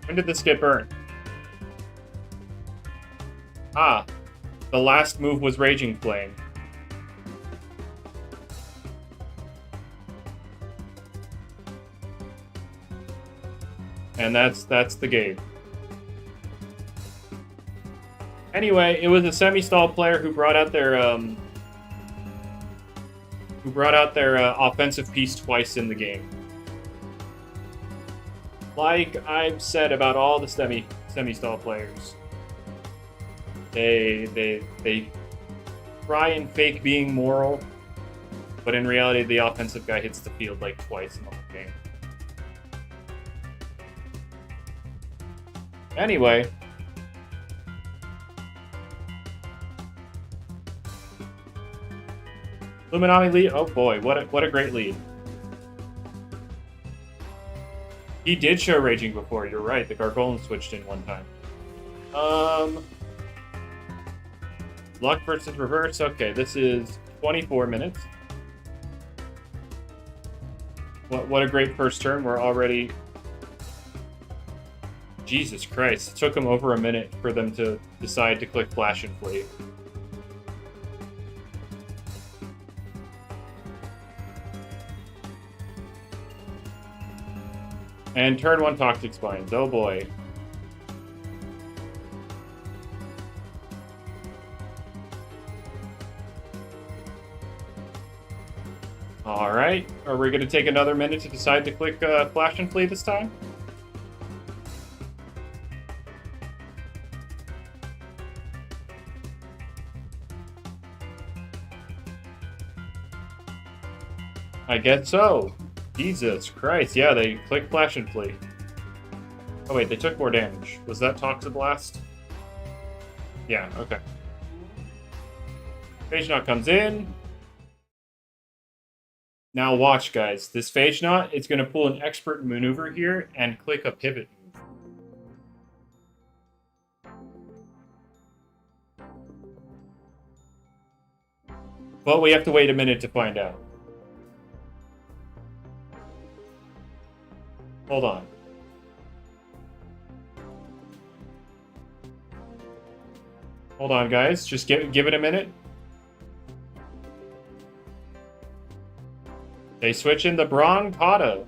When did this get burned? Ah, the last move was Raging Flame. And that's the game. Anyway, it was a semi-stall player who brought out their offensive piece twice in the game. Like I've said about all the semi-stall players, they try and fake being moral, but in reality, the offensive guy hits the field like twice in the whole game. Anyway. Luminami lead. Oh boy, what a great lead. He did show Raging before, you're right. The Gargolem switched in one time. Luck versus Reverse. Okay, this is 24 minutes. What a great first turn. We're already... Jesus Christ. It took them over a minute for them to decide to click Flash and Flee. And turn 1 Toxic Spines. Oh boy. Alright. Are we going to take another minute to decide to click Flash and Flee this time? I guess so. Jesus Christ, yeah, they clicked Flash and Flee. Oh wait, they took more damage. Was that Toxiblast? Yeah, okay. Phage Knot comes in. Now watch, guys. This Phage Knot, it's going to pull an expert maneuver here and click a pivot move. But we have to wait a minute to find out. Hold on. Hold on, guys. Just give it a minute. They switch in the Broncotta,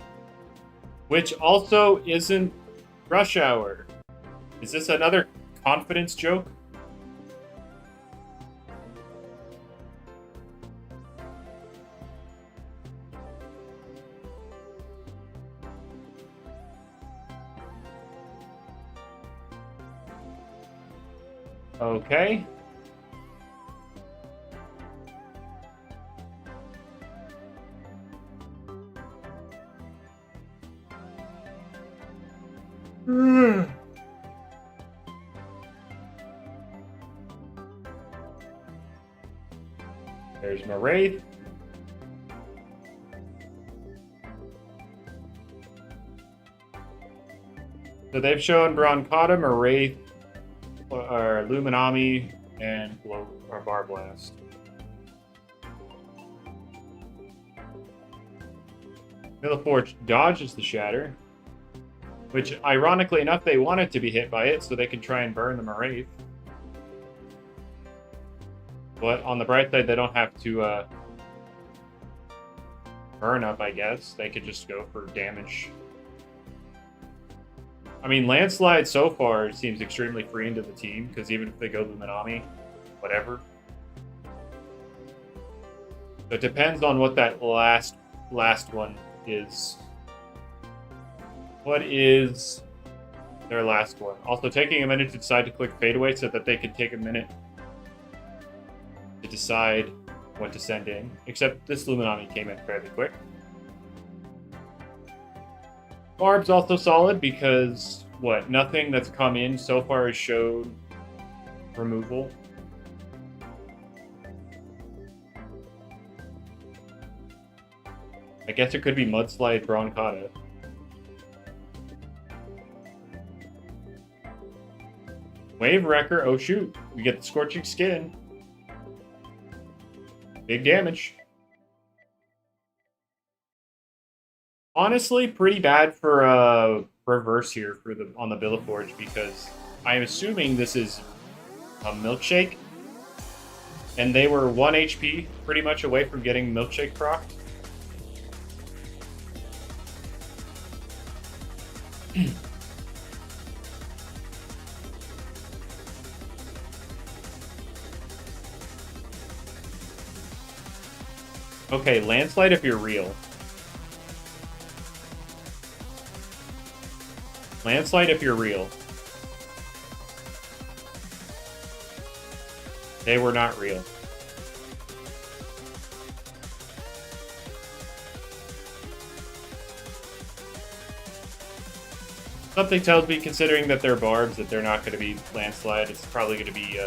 which also isn't Rush Hour. Is this another confidence joke? Okay. There's my Wraith. So they've shown Broncotta, Wraith, are Luminami and Bar Blast. Forge dodges the Shatter, which, ironically enough, they wanted to be hit by it so they can try and burn the Wraith. But on the bright side, they don't have to burn up, I guess. They could just go for damage. I mean, Landslide so far seems extremely free into the team, because even if they go Luminami, whatever. So it depends on what that last one is. What is their last one? Also, taking a minute to decide to click Fadeaway so that they can take a minute to decide what to send in. Except this Luminami came in fairly quick. Barb's also solid because, nothing that's come in so far has showed removal. I guess it could be Mudslide Broncata. Wave Wrecker, oh shoot, we get the Scorching Skin. Big damage. Honestly, pretty bad for reverse here on the Forge because I'm assuming this is a Milkshake, and they were 1 HP pretty much away from getting Milkshake procced. Okay, Landslide if you're real. Landslide if you're real. They were not real. Something tells me, considering that they're Barbs, that they're not going to be Landslide. It's probably going to be,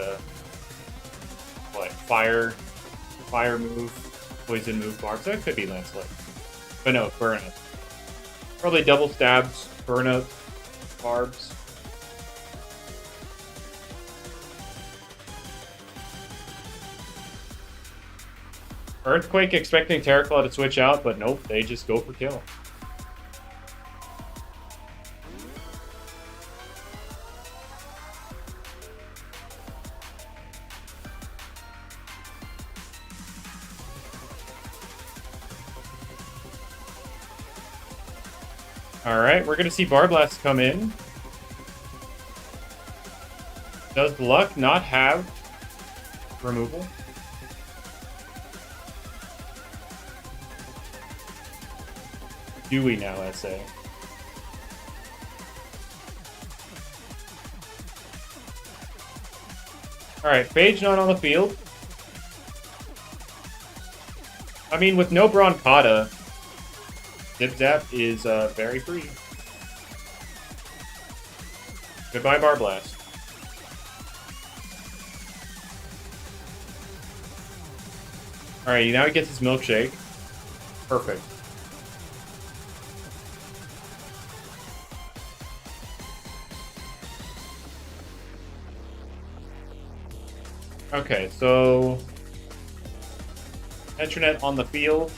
Fire move, Poison move, Barbs. That could be Landslide. But no, Burn Up. Probably double stabs, Burn Up, Barbs. Earthquake expecting Terraclaw to switch out, but nope, they just go for kill. Alright, we're going to see Barblast come in. Does Luck not have removal? Do we now, SA? Alright, Phage not on the field. I mean, with no Broncata, Zip Zap is very free. Goodbye, Barblast. Alright, now he gets his Milkshake. Perfect. Okay, so Metronet on the field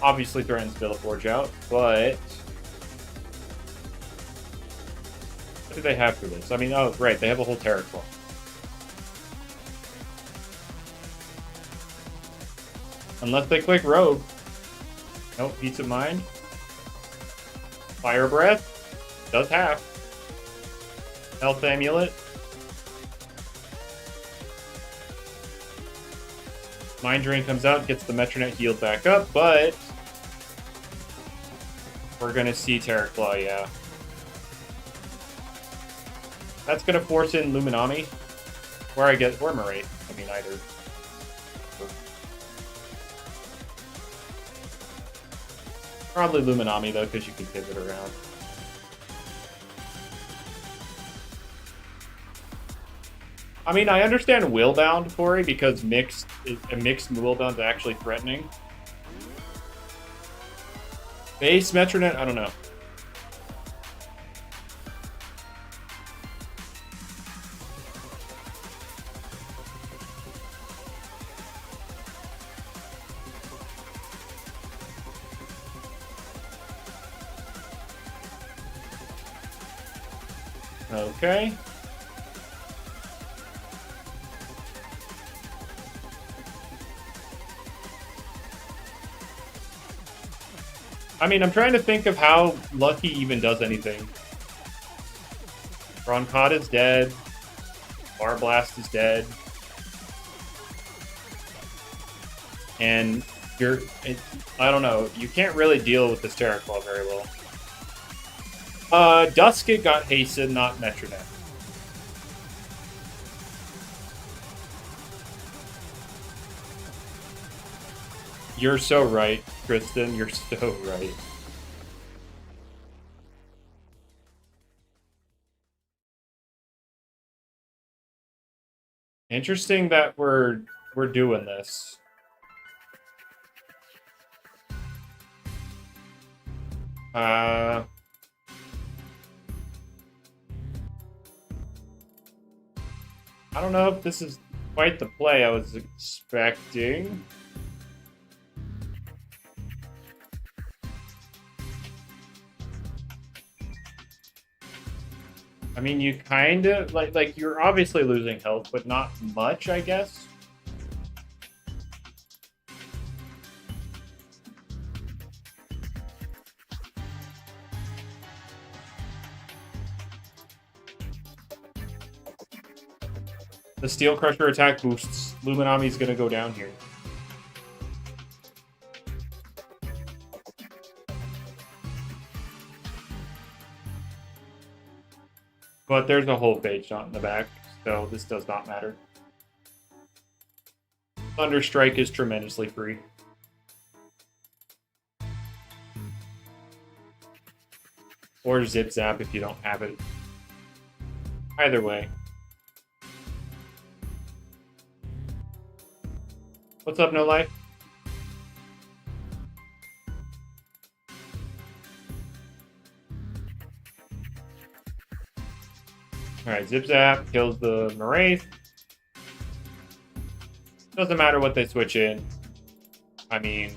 obviously threatens Forge out, but what do they have for this? I mean, oh, right, they have a whole Terraclaw. Unless they click Rogue. Nope, Peace of Mind. Fire Breath. Does half. Health Amulet. Mind Drain comes out, gets the Metronet healed back up, but we're gonna see Terraclaw, yeah. That's gonna force in Luminami. Or Moray. I mean, either. Probably Luminami, though, because you can pivot around. I mean, I understand Willbound, Corey, because a mixed Willbound is actually threatening. Base Metronet, I don't know. Okay. I mean, I'm trying to think of how Lucky even does anything. Roncott is dead. Barblast is dead. And I don't know, you can't really deal with this Terraclaw very well. Duskit got Hasten, not Metronet. You're so right, Kristen. You're so right. Interesting that we're doing this. I don't know if this is quite the play I was expecting. I mean, you kind of like you're obviously losing health, but not much, I guess. The Steel Crusher attack boosts. Luminami's gonna go down here. But there's a whole phase shot in the back, so this does not matter. Thunder Strike is tremendously free. Or Zip Zap if you don't have it. Either way. What's up, No Life? Alright, Zip Zap kills the Maraith. Doesn't matter what they switch in. I mean...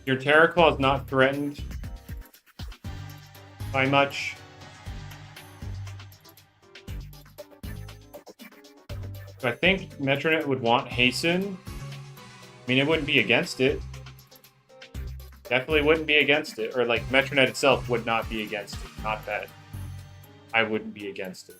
Your Terraclaw is not threatened by much. So I think Metronet would want Hasten. I mean, it wouldn't be against it. Definitely wouldn't be against it. Or, like, Metronet itself would not be against it. Not that I wouldn't be against it.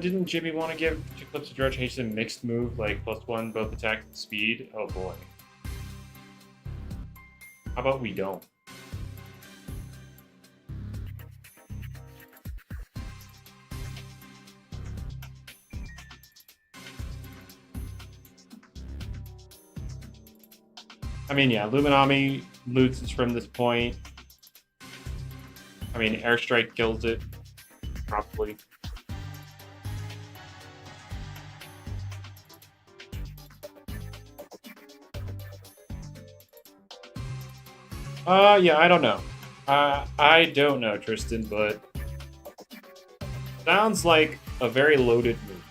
Didn't Jimmy want to give Eclipse of Dredge Hasten mixed move, like +1 both attack and speed? Oh boy. How about we don't? I mean, yeah, Luminami loses from this point. I mean, Airstrike kills it, probably. Yeah, I don't know. I don't know, Tristan, but sounds like a very loaded move.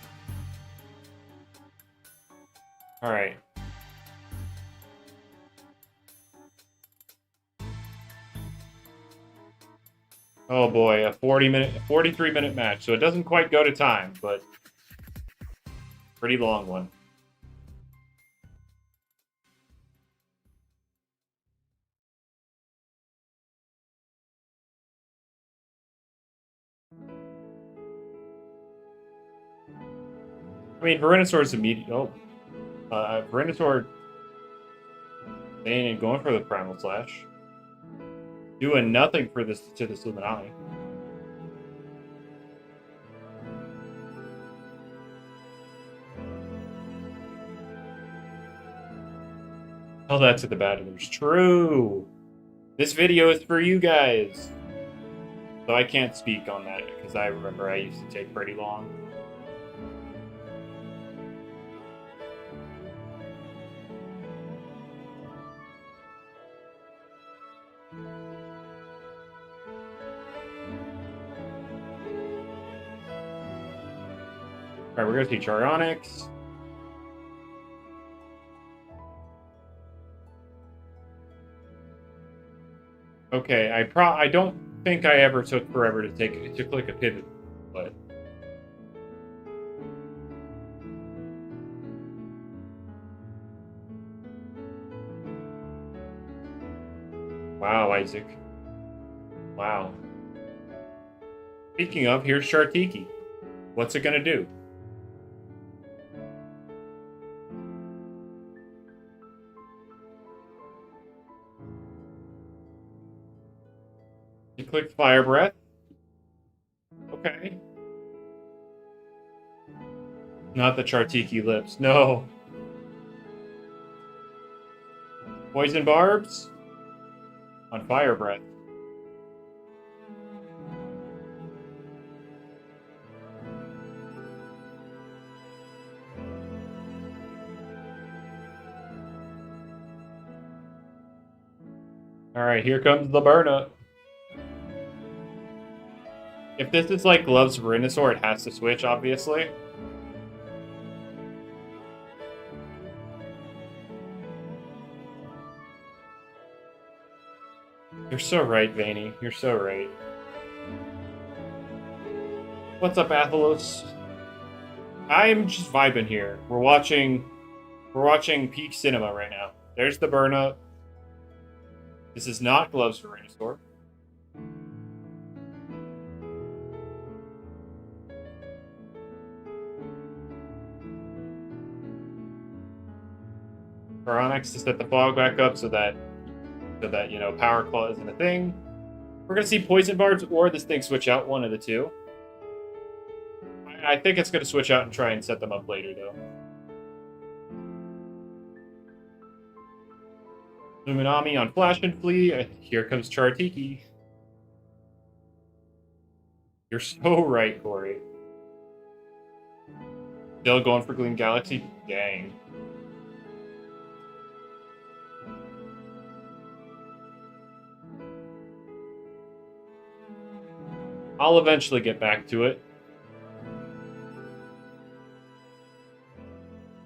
Alright. Oh boy, a 43-minute match. So it doesn't quite go to time, but pretty long one. I mean, Venusaur's immediate. Oh, Venusaur staying and going for the Primal Slash, doing nothing for this to this Luminami. Tell that to the battlers. True. This video is for you guys. So I can't speak on that because I remember I used to take pretty long. Alright, we're gonna see Charionics. Okay, I don't think I ever took forever to click a pivot, but wow, Isaac. Wow. Speaking of, here's Shartiki. What's it gonna do? You clicked Fire Breath. Okay. Not the Chartiki lips. No. Poison Barbs? On Fire Breath. Alright, here comes the burn up. If this is like Gloves of Venusaur, it has to switch, obviously. You're so right, Vaney. You're so right. What's up, Athelos? I'm just vibing here. We're watching peak cinema right now. There's the burn up. This is not Gloves for Venusaur. Chronix to set the fog back up so that you know Power Claw isn't a thing. We're gonna see Poison Barbs or this thing switch out, one of the two. I think it's gonna switch out and try and set them up later though. Luminami on Flash and Flee. Here comes Chartiki. You're so right, Corey. Still going for Gleam Galaxy? Dang. I'll eventually get back to it.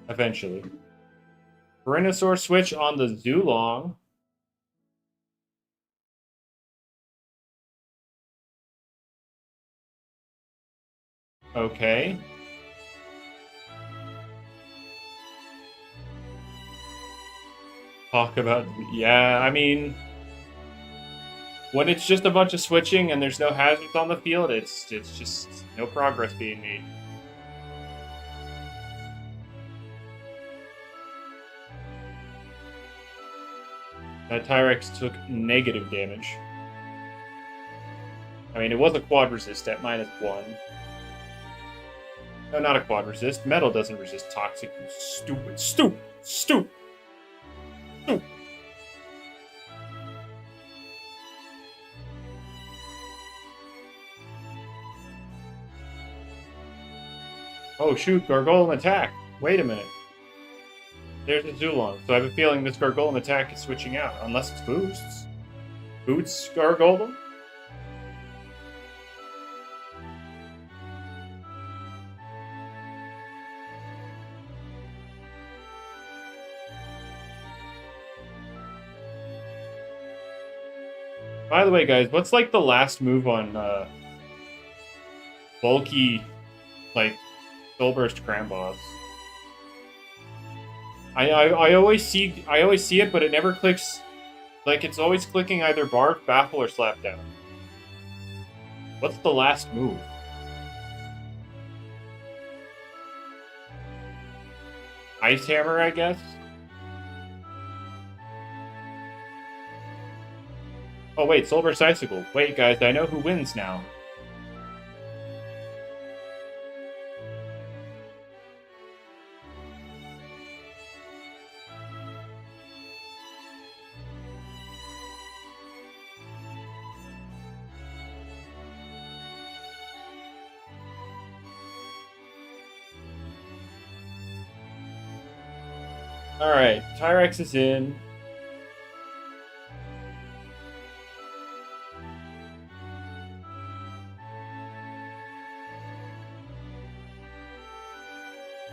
Eventually. Venusaur switch on the Zulong. Okay. Talk about... Yeah, I mean... When it's just a bunch of switching and there's no hazards on the field, it's just no progress being made. That Tyrex took negative damage. I mean, it was a quad resist at -1. No, not a quad resist. Metal doesn't resist toxic. You stupid, stupid, stupid, stupid. Oh shoot, Gargolem attack. Wait a minute. There's a Zulong, so I have a feeling this Gargolem attack is switching out, unless it's boosts. Boots Gargolem? By the way, guys, what's like the last move on bulky, like Soulburst Cramboss? I always see it, but it never clicks. Like it's always clicking either Barf, Baffle, or Slapdown. What's the last move? Ice Hammer, I guess. Oh wait, Soulburst Icicle. Wait, guys, I know who wins now. Alright, Tyrex is in.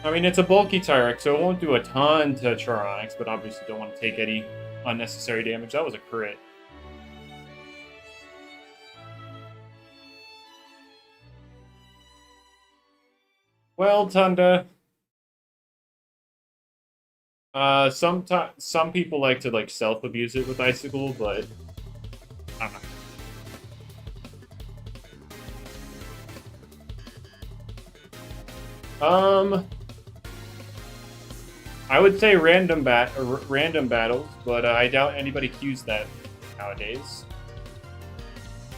I mean, it's a bulky Tyrek, so it won't do a ton to Charonix, but obviously don't want to take any unnecessary damage. That was a crit. Well, Tunda. Some people like to like self-abuse it with Icicle, but I don't know. I would say random battles, but I doubt anybody queues that nowadays.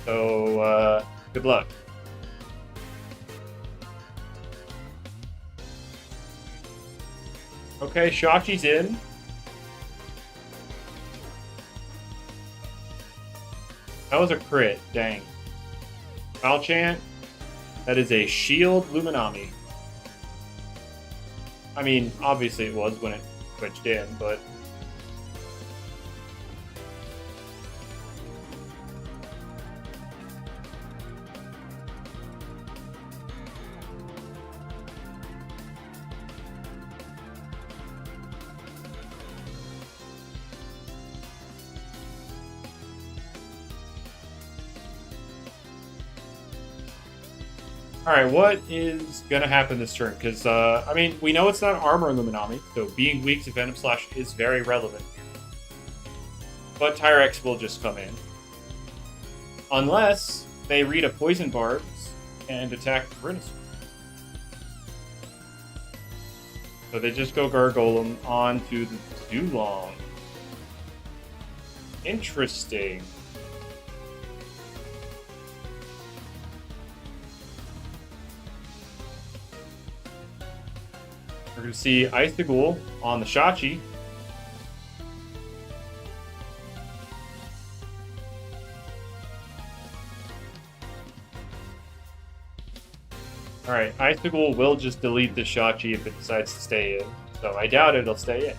So good luck. Okay, Shachi's in. That was a crit, dang. Valchant, that is a shield Luminami. I mean, obviously it was when it switched in, but... Alright, what is going to happen this turn? Because, I mean, we know it's not Armor Luminami, so being weak to Venom Slash is very relevant. But Tyrex will just come in. Unless they read a Poison Barbs and attack Venusaur. So they just go Gargolem onto the Dulong. Interesting. We're going to see Icicle on the Shachi. Alright, Icicle will just delete the Shachi if it decides to stay in. So I doubt it'll stay in.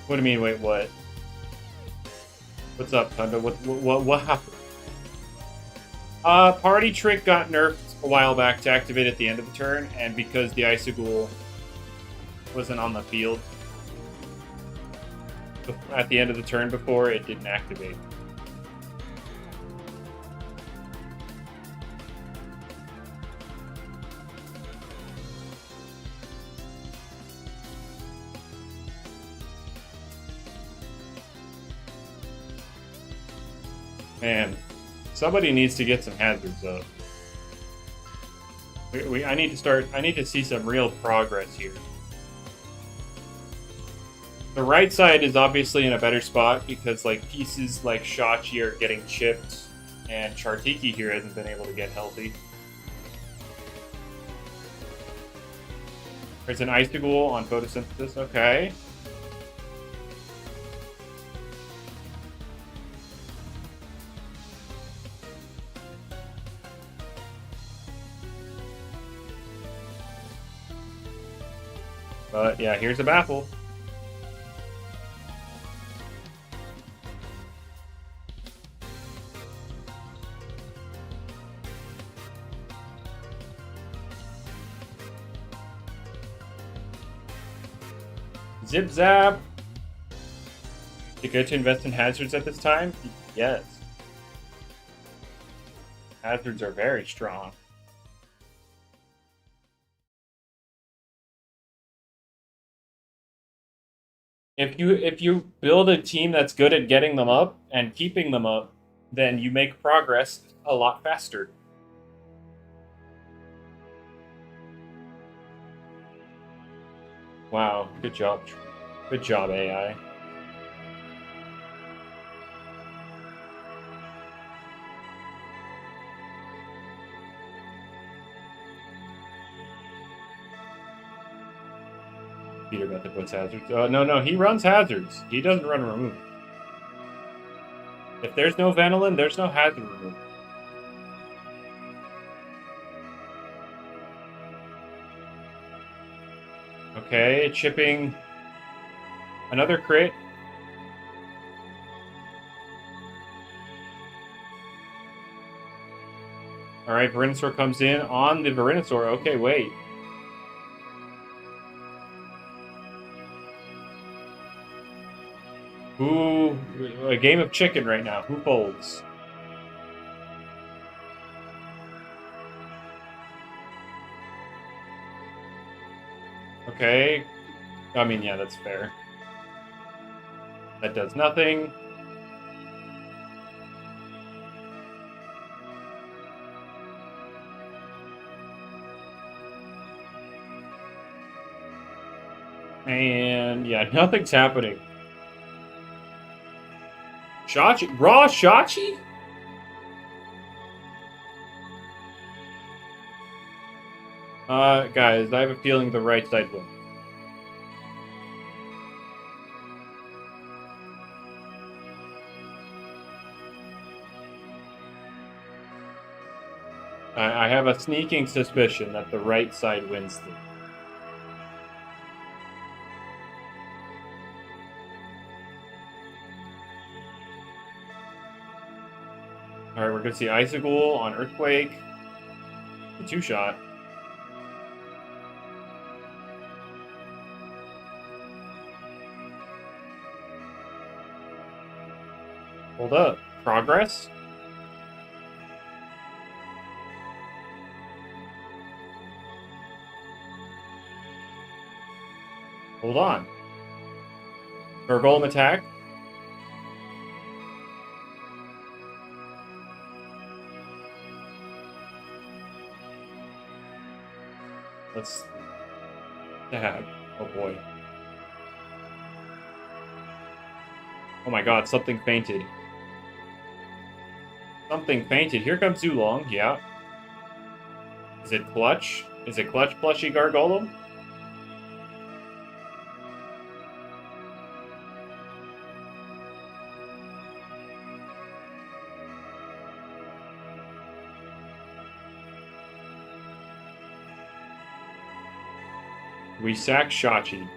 What do you mean, wait, what? What's up, Tunda? What happened? Party Trick got nerfed a while back to activate at the end of the turn, and because the Icicle wasn't on the field at the end of the turn before, it didn't activate. Man, somebody needs to get some hazards up. I need to see some real progress here. The right side is obviously in a better spot because like pieces like Shachi are getting chipped and Chartiki here hasn't been able to get healthy. There's an Icicle on photosynthesis, okay. But yeah, here's a Baffle. Zip Zap! Is it good to invest in hazards at this time? Yes. Hazards are very strong. If you build a team that's good at getting them up and keeping them up, then you make progress a lot faster. Wow, good job. Good job, AI. Peter Method puts hazards. No, he runs hazards. He doesn't run remove. If there's no Venilin, there's no hazard remove. Okay, chipping another crit. All right, Venusaur comes in on the Venusaur. Okay, wait. Who? A game of chicken right now. Who folds? Okay. I mean, yeah, that's fair. That does nothing. And yeah, nothing's happening. Shachi? Raw Shachi? Guys, I have a feeling the right side wins. I have a sneaking suspicion that the right side wins this. Alright, we're gonna see Icicle on Earthquake. A two-shot. Hold up. Progress? Hold on. Gargolem attack. Let's stab. Oh boy. Oh my god, something fainted. Something fainted. Here comes Zulong, yeah. Is it clutch? Is it clutch plushy Gargolem? We sack Shachi.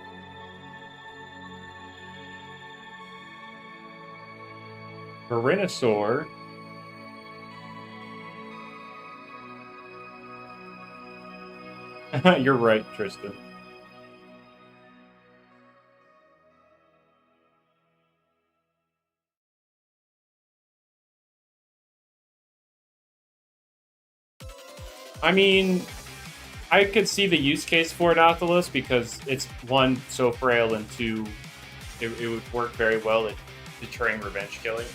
Venusaur. You're right, Tristan. I mean, I could see the use case for it, Athalos, because it's one, so frail, and two, it would work very well at deterring revenge killing.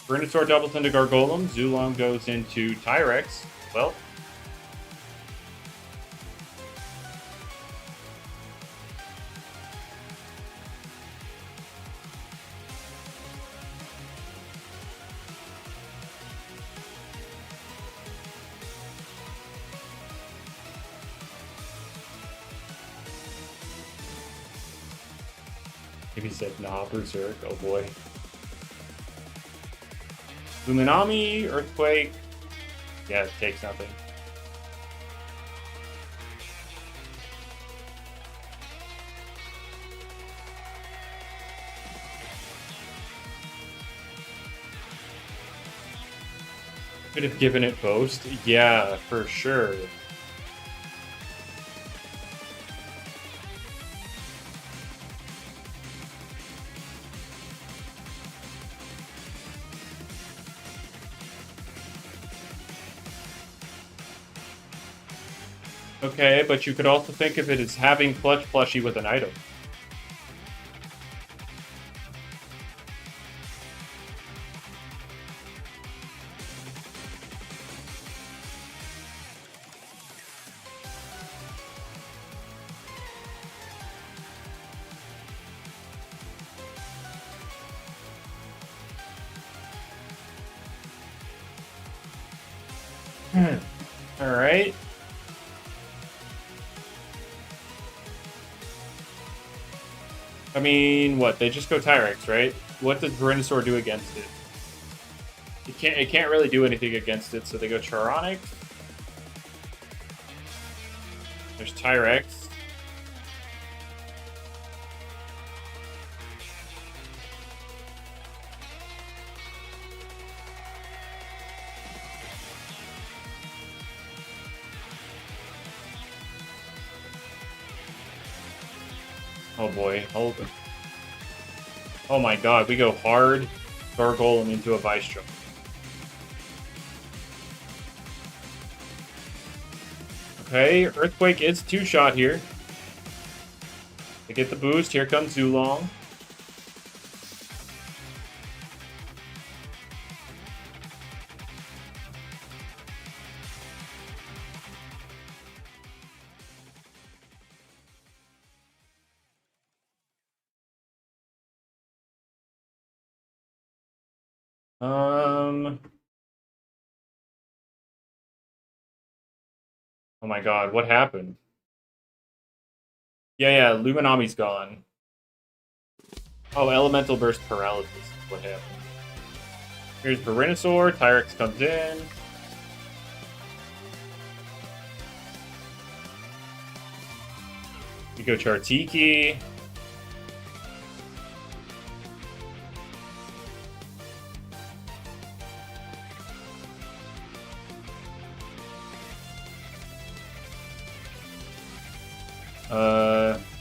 Venusaur doubles into Gargolem. Zulong goes into Tyrex. Well, if he said nah, Berserk, oh boy. Luminami, Earthquake. Yeah, it takes nothing. Could have given it Boast. Yeah, for sure. Okay, but you could also think of it as having Clutch Plushie with an item. Alright. I mean, what? They just go Tyrex, right? What does Venusaur do against it? It can't really do anything against it, so they go Charonic. There's Tyrex. Oh boy, hold on. Oh my god, we go hard Gargolem into a Vice Jump. Okay, Earthquake is 2-shot here. They get the boost. Here comes Zulong. Oh my god, what happened? Yeah, Luminami's gone. Oh, Elemental Burst Paralysis is what happened. Here's Venusaur, Tyrex comes in. You go Chartiki.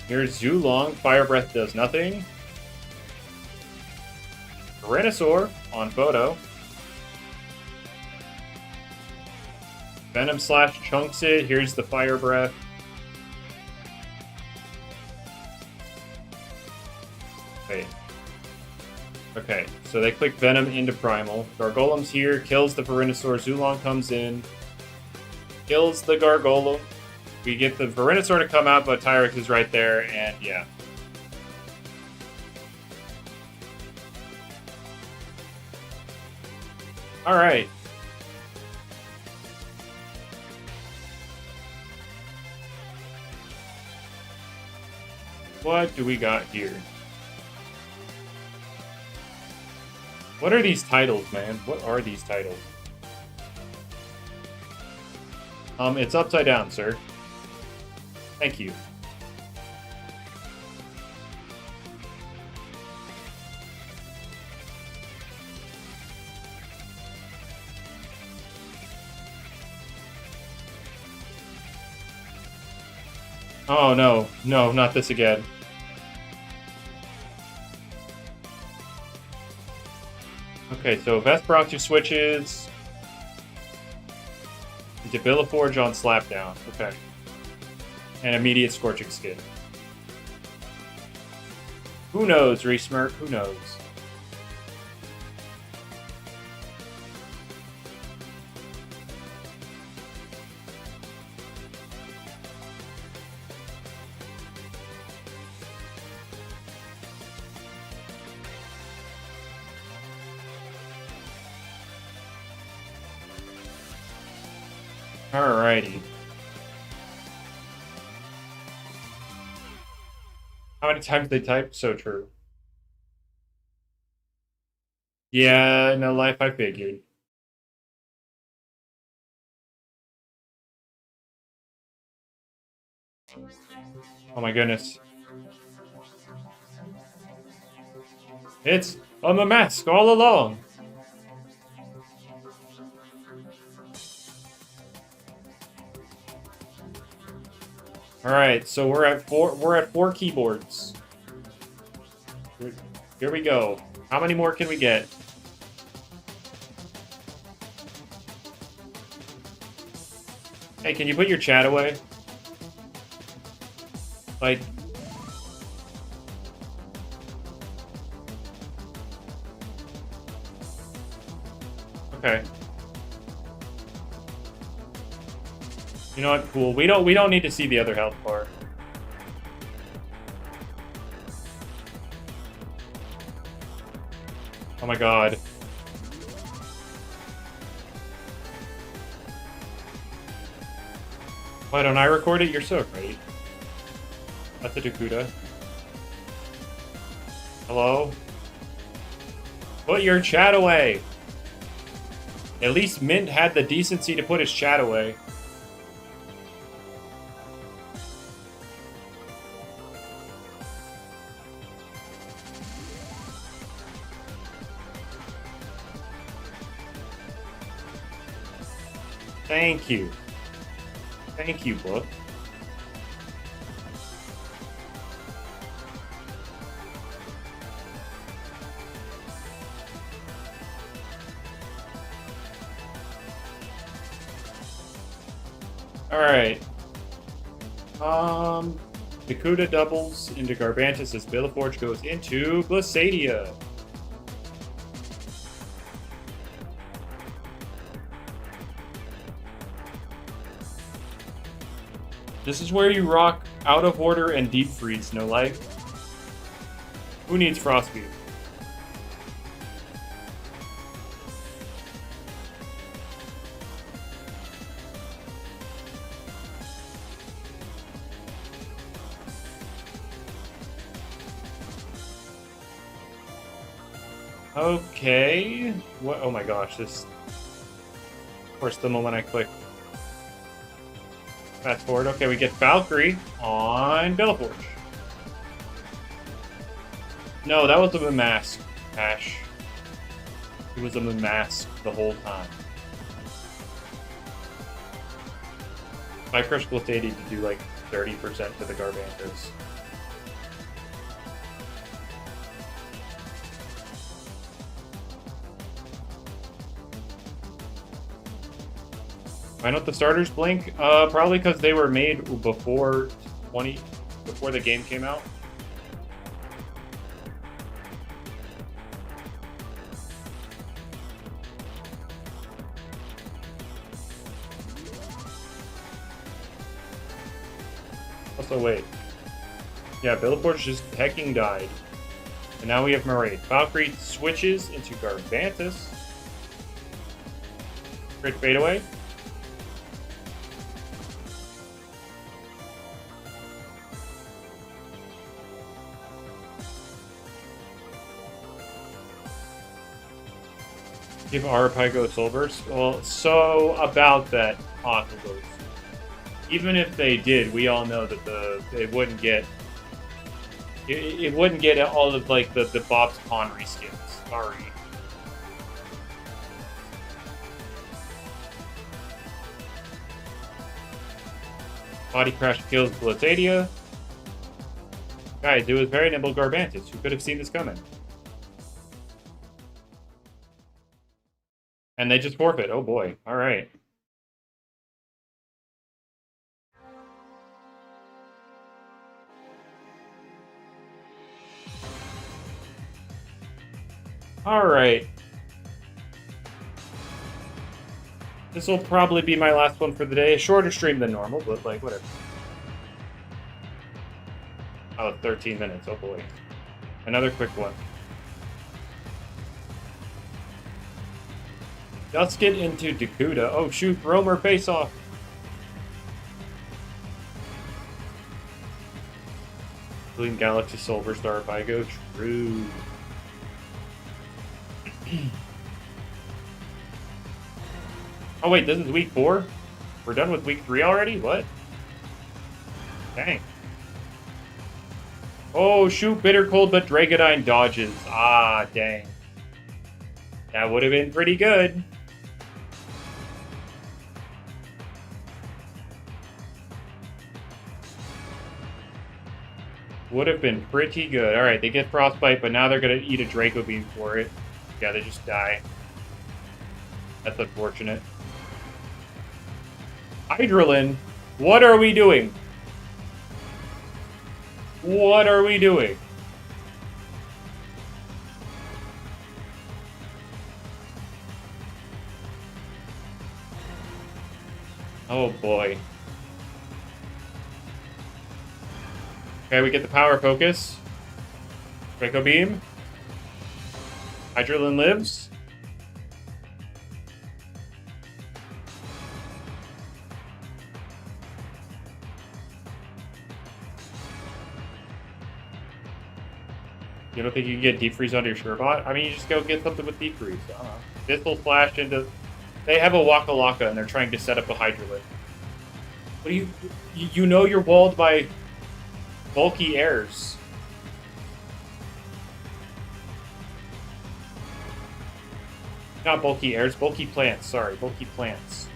Here's Zulong. Fire Breath does nothing. Venusaur on photo. Venom Slash chunks it. Here's the Fire Breath. Wait. Okay, so they click Venom into Primal. Gargolem's here, kills the Venusaur. Zulong comes in, kills the Gargolem. We get the Venusaur to come out, but Tyrex is right there, and yeah. Alright. What do we got here? What are these titles, man? What are these titles? It's upside down, sir. Thank you. Oh no, no, not this again. Okay, so Vesperoxy switches. Debiliforge on Slapdown. Okay. And immediate Scorching Skin. Who knows, Resmirk? Who knows? Alrighty. How many times they type? So true. Yeah, no life, I figured. Oh my goodness. It's on the mask all along. All right, so we're at four keyboards. Here we go. How many more can we get? Hey, can you put your chat away? Like, okay. You know what? Cool. We don't need to see the other health bar. Oh my god. Why don't I record it? You're so great. That's a Dakuda. Hello? Put your chat away! At least Mint had the decency to put his chat away. Thank you. Thank you, book. Alright. Dakuda doubles into Garbantus as Billaforge goes into Glissadia. This is where you rock Out of Order and Deep Freeze, no life. Who needs Frostbeam? Okay. What? Oh my gosh, this. Of course, the moment I click. Fast forward. Okay, we get Valkyrie on Bellaforge. No, that was a mask, Ash. It was a mask the whole time. I crushed Glissadia to do like 30% to the Garbantus. Why don't the starters blink? Probably because they were made before the game came out. Also, wait. Yeah, Bellaforge just hecking died. And now we have Maraid. Valkyrie switches into Garbantus. Crit fade away. Give Arapago Silvers? Well, so about that Oculus. Even if they did, we all know that it wouldn't get it wouldn't get all of like the Bob's Pawn reskins. Sorry. Body Crash kills Glissadia. Guys, it was very nimble Garbantus. Who could have seen this coming? And they just forfeit. Oh boy. All right. All right. This will probably be my last one for the day. A shorter stream than normal, but like whatever. Oh, 13 minutes. Oh boy. Another quick one. Let's get into Dakuda. Oh shoot, Roamer face off. Clean Galaxy Silver Star if I go true. Oh wait, this is week 4? We're done with week 3 already? What? Dang. Oh shoot, Bitter Cold, but Dragonine dodges. Ah, dang. That would have been pretty good. Would have been pretty good. Alright, they get Frostbite, but now they're going to eat a Draco Beam for it. Yeah, they just die. That's unfortunate. Hydralin, what are we doing? What are we doing? Oh boy. Okay, we get the Power Focus. Draco Beam. Hydralin lives. You don't think you can get Deep Freeze onto your Surebot? I mean, you just go get something with Deep Freeze. I don't know. This will flash into... They have a Waka Laka, and they're trying to set up a Hydralin. What do you know you're walled by bulky airs. Not bulky airs, bulky plants. Sorry, bulky plants.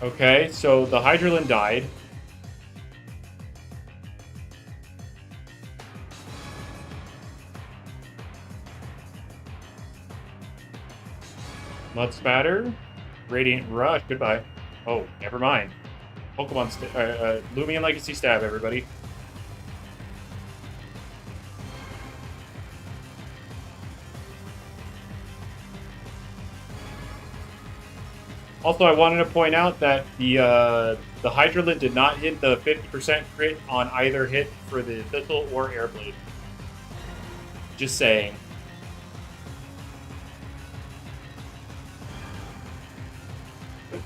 Okay, so the Hydralin died. Mud Spatter. Radiant Rush. Goodbye. Oh, never mind. Pokemon Loomian Legacy Stab, everybody. Also, I wanted to point out that the Hydralin did not hit the 50% crit on either hit for the Thistle or Airblade. Just saying.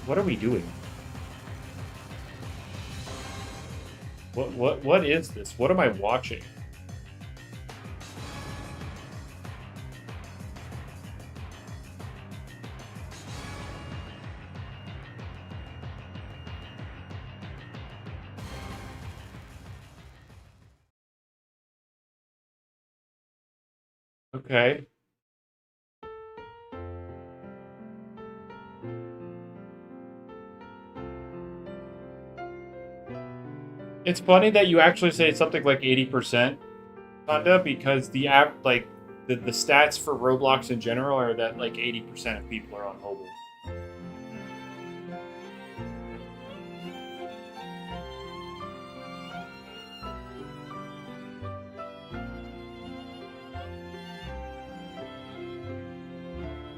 What are we doing? What is this? What am I watching? Okay. It's funny that you actually say something like 80%, Honda, because the stats for Roblox in general are that like 80% of people are on mobile.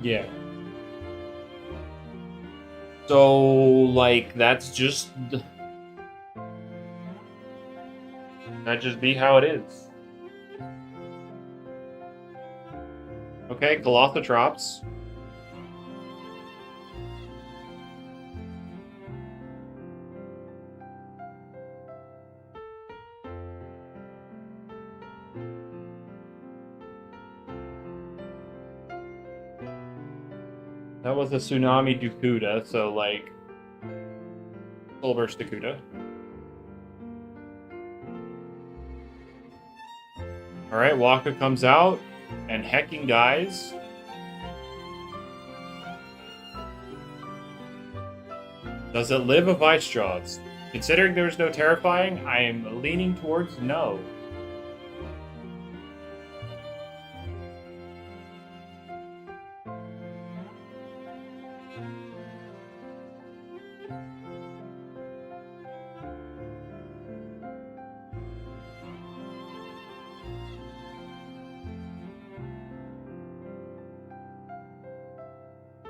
Yeah. So, like, that just be how it is. Okay, Colossotrops. That was a Tsunami Dukuda, so, like, Soul Burst Dukuda. Alright, Waka comes out and hecking dies. Does it live of Ice Jaws? Considering there's no Terrifying, I am leaning towards no.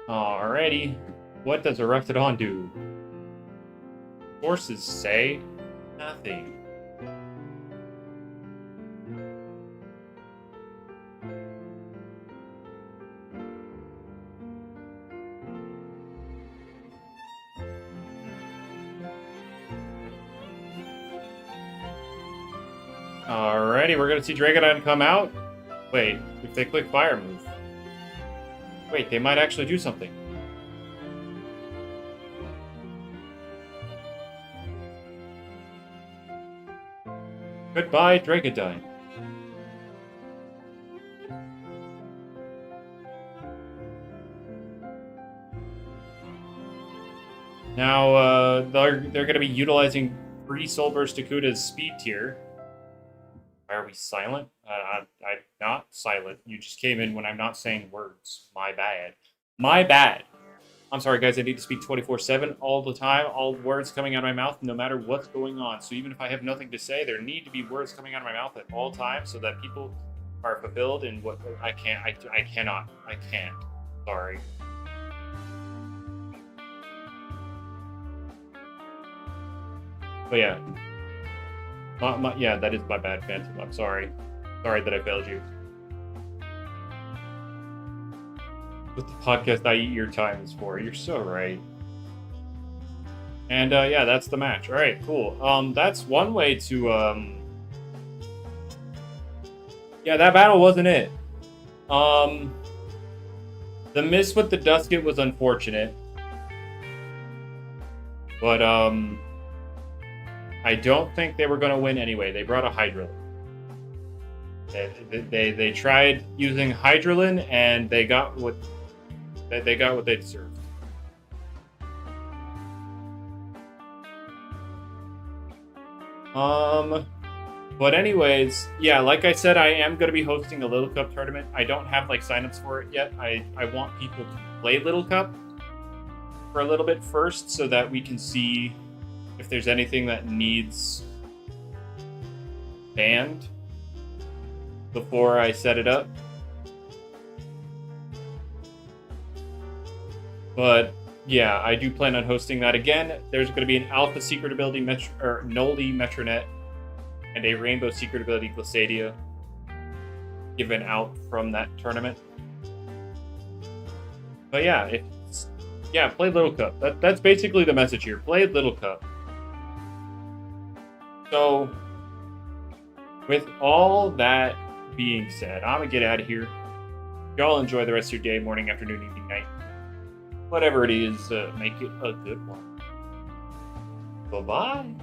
Alrighty. What does Erectodon do? Sources say nothing. Alrighty, we're gonna see Dragonite come out. Wait, if they click Fire Move. Wait, they might actually do something. Goodbye, Dragonite. Now, they're going to be utilizing pre-Soul Burst Dakuda's speed tier. Why are we silent? I'm not silent. You just came in when I'm not saying words. My bad. My bad. I'm sorry, guys. I need to speak 24/7 all the time. All words coming out of my mouth, no matter what's going on. So even if I have nothing to say, there need to be words coming out of my mouth at all times so that people are fulfilled in what I can't. I cannot. I can't. Sorry. But yeah. Yeah, that is my bad, Phantom. I'm sorry. Sorry that I failed you. With the podcast I eat your time is for. You're so right. And yeah, that's the match. All right, cool. That's one way to yeah, that battle wasn't it. The miss with the Dusket was unfortunate. But I don't think they were going to win anyway. They brought a Hydralin. They tried using Hydralin, and they got what they deserved. But anyways, yeah, like I said, I am going to be hosting a Little Cup tournament. I don't have like signups for it yet. I want people to play Little Cup for a little bit first so that we can see if there's anything that needs banned before I set it up. But yeah, I do plan on hosting that again. There's going to be an Alpha Secret Ability Noli Metronet and a Rainbow Secret Ability Glissadia given out from that tournament. But yeah, play Little Cup. That's basically the message here. Play Little Cup. So, with all that being said, I'm going to get out of here. Y'all enjoy the rest of your day, morning, afternoon, evening, night. Whatever it is, make it a good one. Bye-bye.